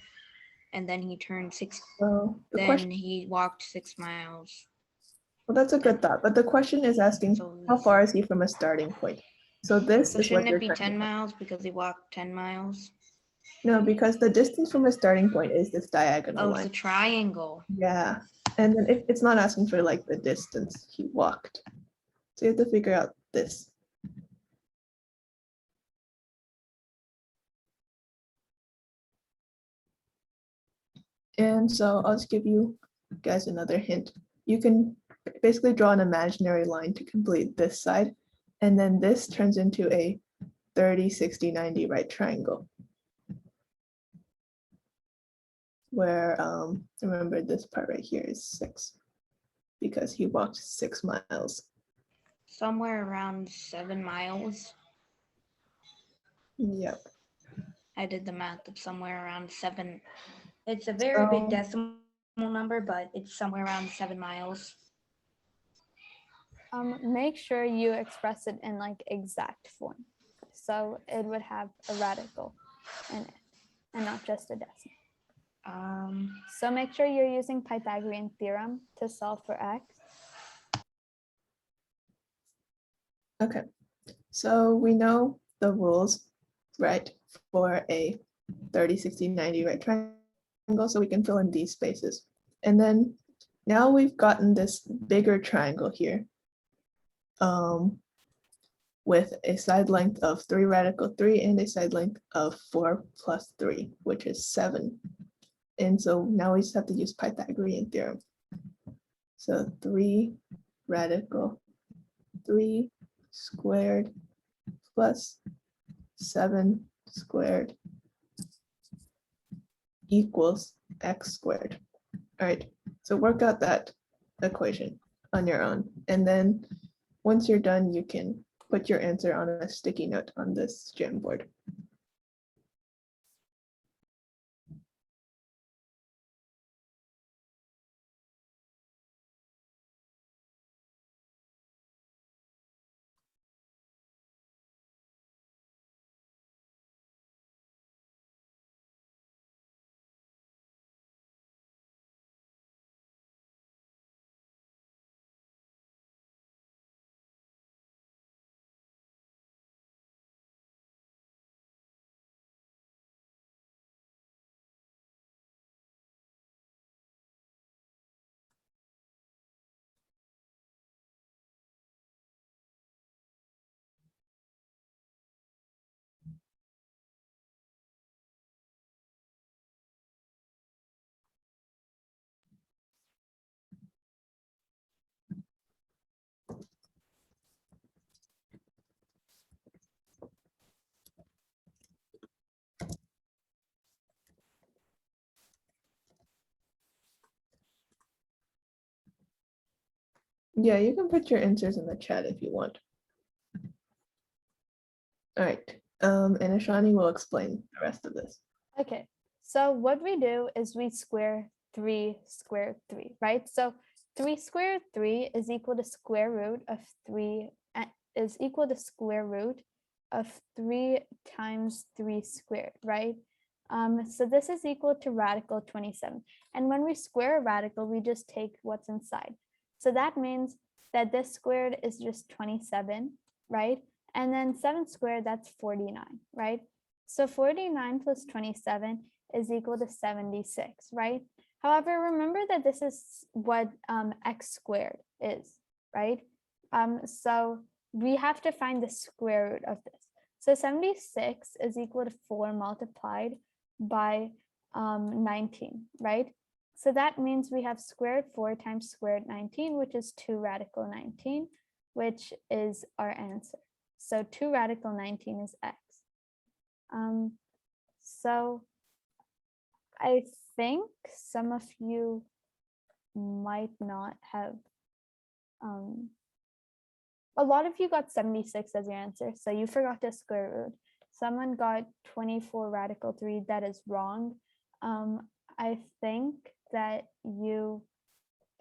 and then he turned 6. So the Then question, he walked 6 miles. well, that's a good thought, but the question is asking So how far is he from a starting point? So this So is what shouldn't you're it be trying to 10 miles because he walked 10 miles? No, because the distance from a starting point is this diagonal Oh, line. it's a triangle. Yeah, and then it's not asking for like the distance he walked. So you have to figure out this. And so I'll just give you guys another hint. You can basically draw an imaginary line to complete this side, and then this turns into a 30, 60, 90 right triangle. Where, remember this part right here is 6, because he walked 6 miles. Somewhere around 7 miles. Yep. I did the math of somewhere around 7. It's a very big decimal number, but it's somewhere around 7 miles. Make sure you express it in like exact form. So it would have a radical in it and not just a decimal. So make sure you're using Pythagorean theorem to solve for x. Okay, so we know the rules, right, for a 30, 60, 90 right triangle, so we can fill in these spaces. And then now we've gotten this bigger triangle here with a side length of 3 radical 3 and a side length of 4 plus 3, which is 7. And so now we just have to use Pythagorean theorem. So 3 radical 3 squared plus 7 squared equals x squared. All right, so work out that equation on your own. And then once you're done, you can put your answer on a sticky note on this Jamboard. Yeah, you can put your answers in the chat if you want. All right, and Ashani will explain the rest of this. Okay, so what we do is we square 3 square 3, right? So 3 square 3 is equal to square root of 3 is equal to square root of 3 times 3 squared, right? So this is equal to radical 27. And when we square a radical, we just take what's inside. So that means that this squared is just 27, right? And then 7 squared, that's 49, right? So 49 plus 27 is equal to 76, right? However, remember that this is what x squared is, right? So we have to find the square root of this. So 76 is equal to 4 multiplied by 19, right? So that means we have squared 4 times squared 19, which is 2 radical 19, which is our answer. So 2 radical 19 is x. So I think some of you might not have, a lot of you got 76 as your answer, so you forgot the square root. Someone got 24 radical 3, that is wrong. I think that you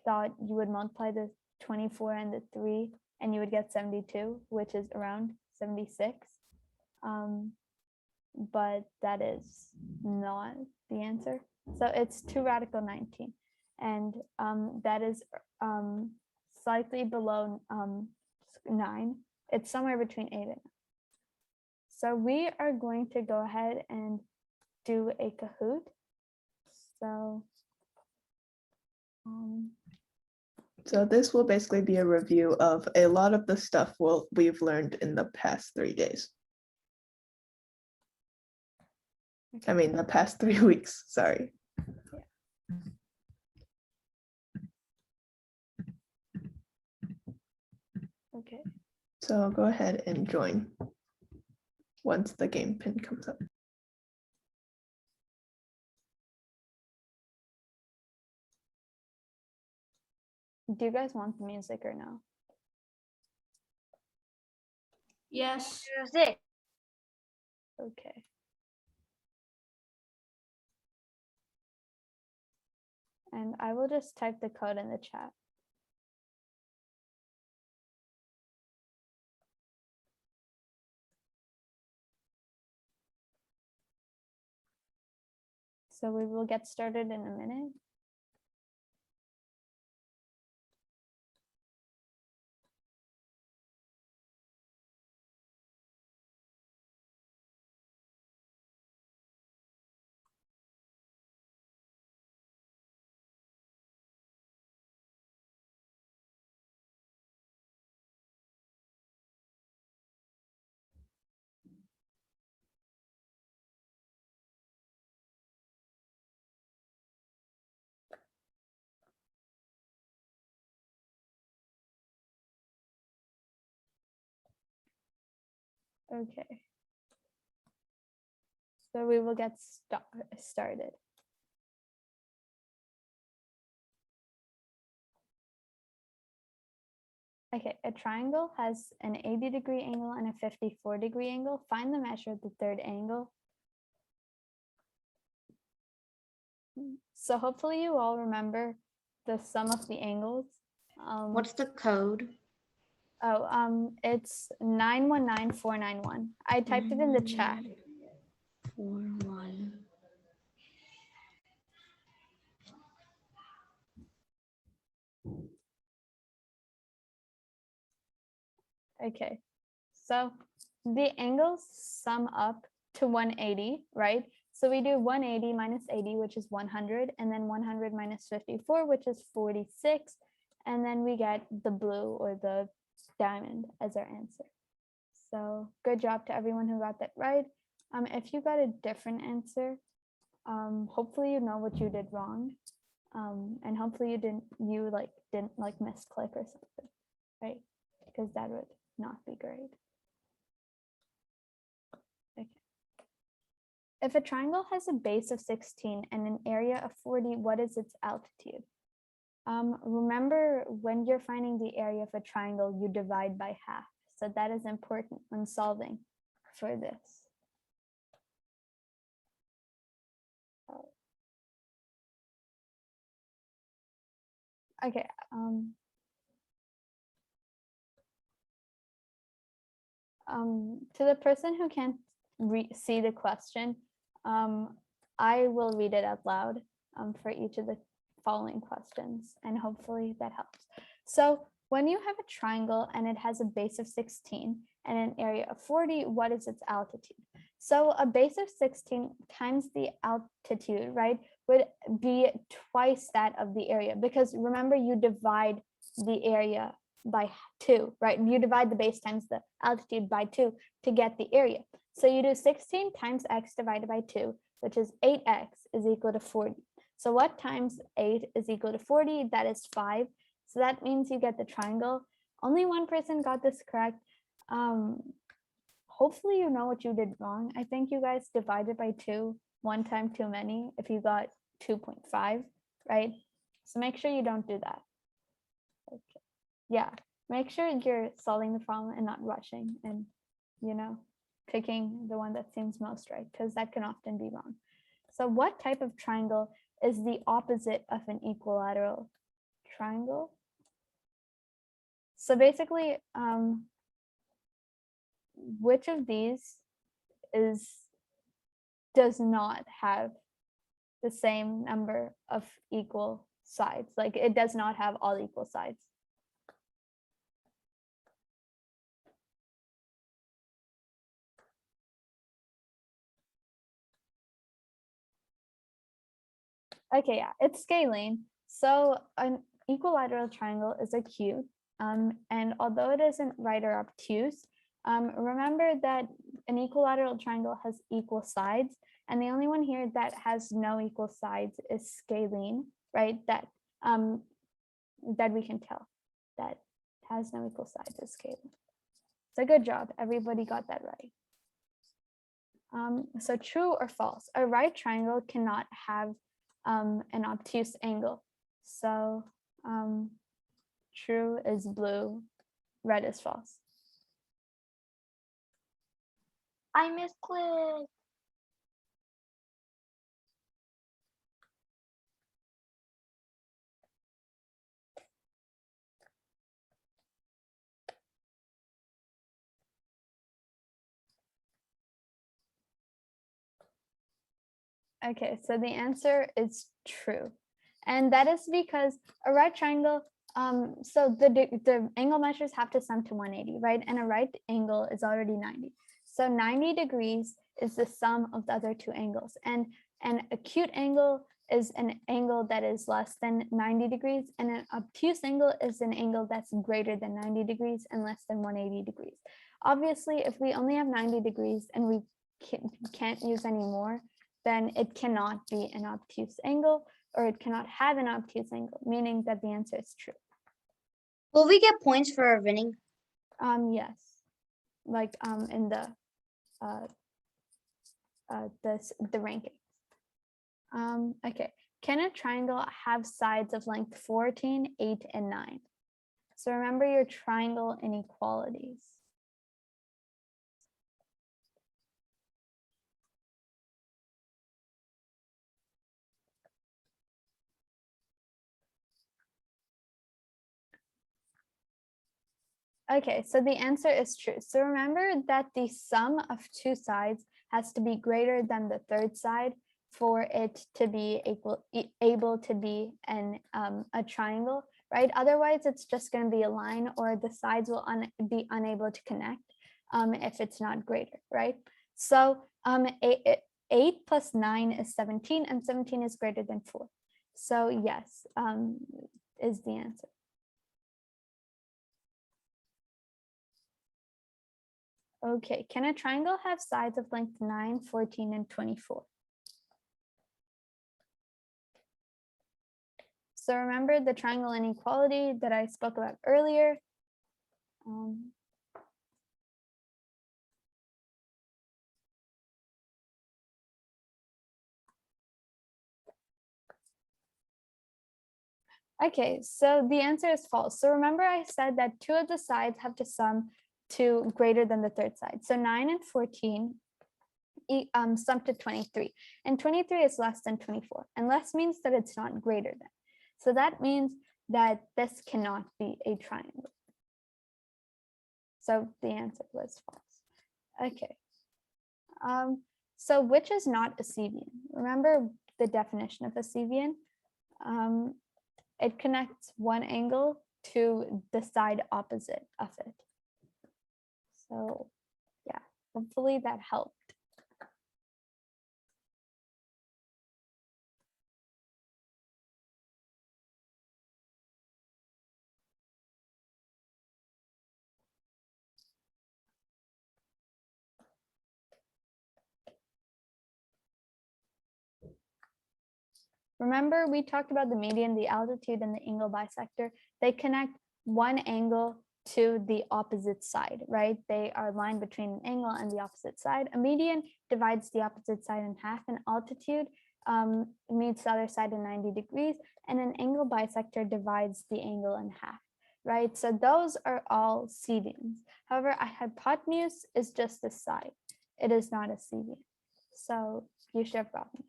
thought you would multiply the 24 and the 3 and you would get 72, which is around 76. But that is not the answer. So it's 2 radical 19. And that is slightly below 9. It's somewhere between 8 and 9. So we are going to go ahead and do a Kahoot. So So this will basically be a review of a lot of the stuff we've learned in the past 3 days. I mean, the past 3 weeks, sorry. okay. So go ahead and join once the game pin comes up. Do you guys want the music or no? Yes. Okay. And I will just type the code in the chat. So we will get started in a minute. Okay. So we will get started. Okay, a triangle has an 80-degree angle and a 54-degree angle. Find the measure of the third angle. So hopefully you all remember the sum of the angles. What's the code? It's 919491. I typed it in the chat. 41. Okay, so the angles sum up to 180, right? So we do 180 minus 80, which is 100, and then 100 minus 54, which is 46, and then we get the blue or the diamond as our answer. So good job to everyone who got that right. If you got a different answer, hopefully you know what you did wrong, and hopefully you didn't misclick or something, right? Because that would not be great. Okay. If a triangle has a base of 16 and an area of 40, what is its altitude? Remember, when you're finding the area of a triangle, you divide by half. So that is important when solving for this. Okay. To the person who can't see the question, I will read it out loud for each of the following questions, and hopefully that helps. So when you have a triangle and it has a base of 16 and an area of 40, what is its altitude? So a base of 16 times the altitude, right, would be twice that of the area, because remember, you divide the area by 2, right? You divide the base times the altitude by 2 to get the area. So you do 16 times x divided by 2, which is 8x is equal to 40. So what times 8 is equal to 40? That is 5. So that means you get the triangle. Only one person got this correct. Hopefully you know what you did wrong. I think you guys divided by 2 one time too many if you got 2.5, right? So make sure you don't do that. Okay. Yeah, make sure you're solving the problem and not rushing and, picking the one that seems most right, because that can often be wrong. So what type of triangle is the opposite of an equilateral triangle? So basically, which of these does not have the same number of equal sides? Like, it does not have all equal sides. Okay, yeah, it's scalene. So an equilateral triangle is acute, and although it isn't right or obtuse, remember that an equilateral triangle has equal sides, and the only one here that has no equal sides is scalene, right? That we can tell that has no equal sides is scalene. So good job, everybody got that right. So true or false? A right triangle cannot have an obtuse angle. So true is blue, red is false. I misclicked. Okay, so the answer is true. And that is because a right triangle, so the angle measures have to sum to 180, right? And a right angle is already 90. So 90 degrees is the sum of the other two angles. And an acute angle is an angle that is less than 90 degrees, and an obtuse angle is an angle that's greater than 90 degrees and less than 180 degrees. Obviously, if we only have 90 degrees and we can't use any more, then it cannot be an obtuse angle, or it cannot have an obtuse angle, meaning that the answer is true. Will we get points for winning? Yes. like in the ranking. Okay, can a triangle have sides of length 14, 8, and 9? So remember your triangle inequalities. Okay, so the answer is true. So remember that the sum of two sides has to be greater than the third side for it to be able to be a triangle, right? Otherwise, it's just going to be a line, or the sides will be unable to connect if it's not greater, right? So 8 plus 9 is 17, and 17 is greater than 4. So yes, is the answer. Okay, can a triangle have sides of length 9, 14, and 24? So remember the triangle inequality that I spoke about earlier. Okay, so the answer is false. So remember I said that two of the sides have to sum to greater than the third side. So 9 and 14 sum to 23, and 23 is less than 24, and less means that it's not greater than. So that means that this cannot be a triangle. So the answer was false. Okay. So which is not a Cevian? Remember the definition of a Cevian? It connects one angle to the side opposite of it. So yeah, hopefully that helped. Remember, we talked about the median, the altitude, and the angle bisector. They connect one angle to the opposite side, right? They are aligned between an angle and the opposite side. A median divides the opposite side in half. An altitude meets the other side in 90 degrees, and an angle bisector divides the angle in half, right? So those are all Cevians. However, a hypotenuse is just the side. It is not a Cevian. So you should have gotten it.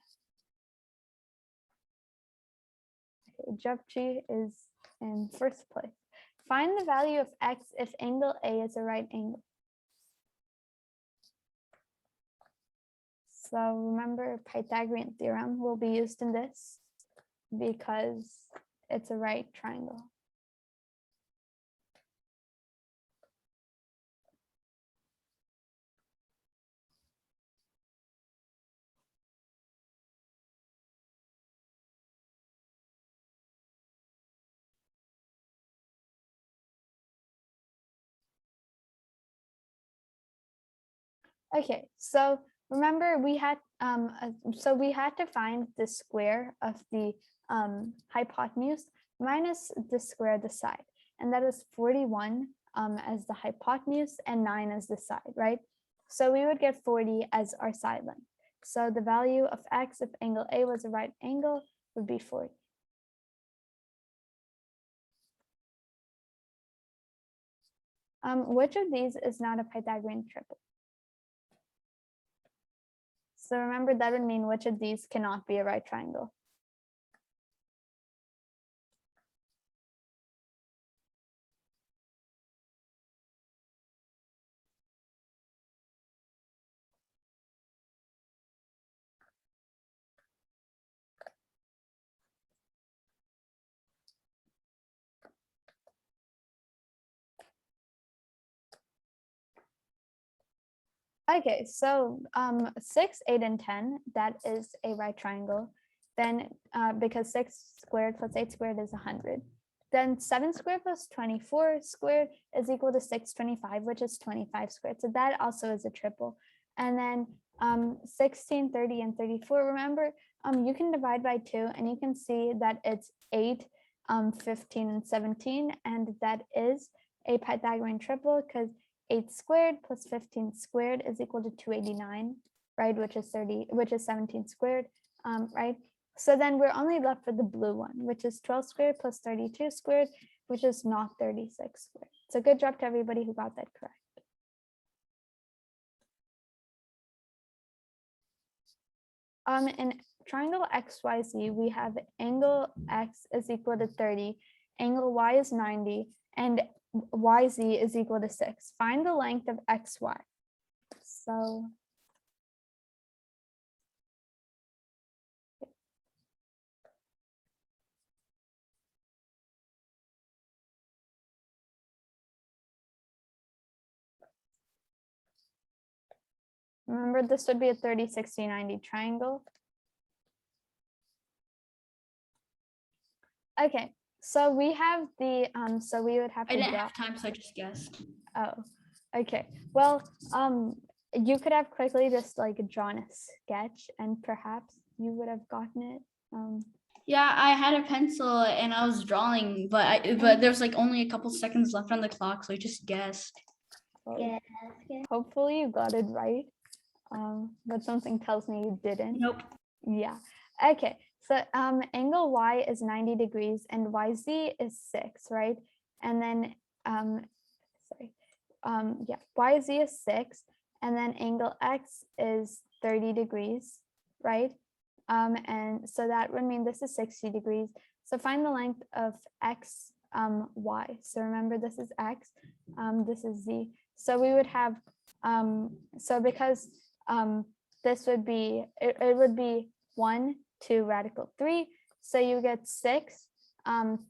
Japji is in first place. Find the value of x if angle A is a right angle. So remember, Pythagorean theorem will be used in this because it's a right triangle. Okay, so remember we had to find the square of the hypotenuse minus the square of the side, and that is 41 as the hypotenuse and 9 as the side, right? So we would get 40 as our side length. So the value of x if angle A was a right angle would be 40. Which of these is not a Pythagorean triple? So remember, that would mean which of these cannot be a right triangle. Okay, so 6, 8, and 10, that is a right triangle. Then because 6 squared plus 8 squared is 100. Then 7 squared plus 24 squared is equal to 625, which is 25 squared. So that also is a triple. And then 16, 30, and 34, remember, you can divide by 2 and you can see that it's 8, 15, and 17. And that is a Pythagorean triple because 8 squared plus 15 squared is equal to 289, right? Which is 17 squared, right? So then we're only left with the blue one, which is 12 squared plus 32 squared, which is not 36 squared. So good job to everybody who got that correct. In triangle XYZ, we have angle X is equal to 30, angle Y is 90, and YZ is equal to 6. Find the length of XY. So remember, this would be a 30, 60, 90 triangle. Okay, so we have the, so we would have I to didn't draw. have time, so I just guessed. Oh, okay. Well, you could have quickly just like drawn a sketch and perhaps you would have gotten it. Yeah, I had a pencil and I was drawing, but there was like only a couple seconds left on the clock, so I just guessed. Well, hopefully you got it right. But something tells me you didn't. Nope. Yeah. Okay. So angle Y is 90 degrees and YZ is 6, right? And then yeah, YZ is 6, and then angle X is 30 degrees, right? And so that would mean this is 60 degrees. So find the length of X, Y. So remember, this is X, this is Z. So we would have, so because this would be, it would be 1, 2, radical 3. So you get 6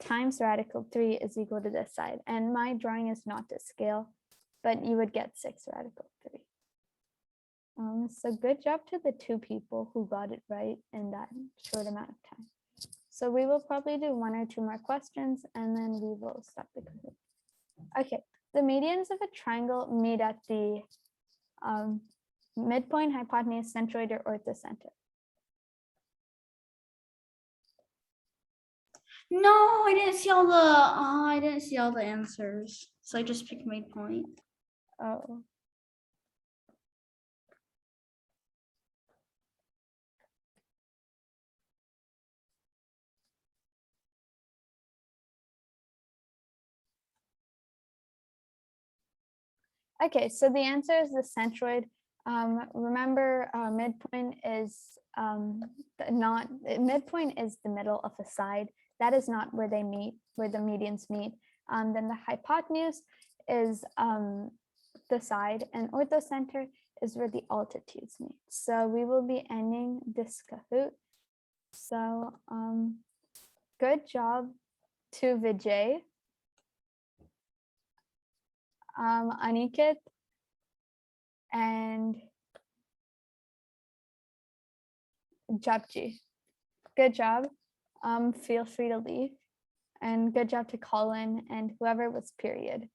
times radical 3 is equal to this side. And my drawing is not to scale, but you would get 6 radical 3. So good job to the 2 people who got it right in that short amount of time. So we will probably do 1 or 2 more questions and then we will stop the quiz. Okay, the medians of a triangle meet at the midpoint, hypotenuse, centroid, or orthocenter. No, I didn't see all the answers, so I just picked midpoint. Oh. Okay, so the answer is the centroid. Remember, midpoint is midpoint is the middle of a side. That is not where they meet, where the medians meet. Then the hypotenuse is the side, and orthocenter is where the altitudes meet. So we will be ending this Kahoot. So good job to Vijay, Aniket, and Japji. Good job. Feel free to leave. And good job to Colin and whoever was period.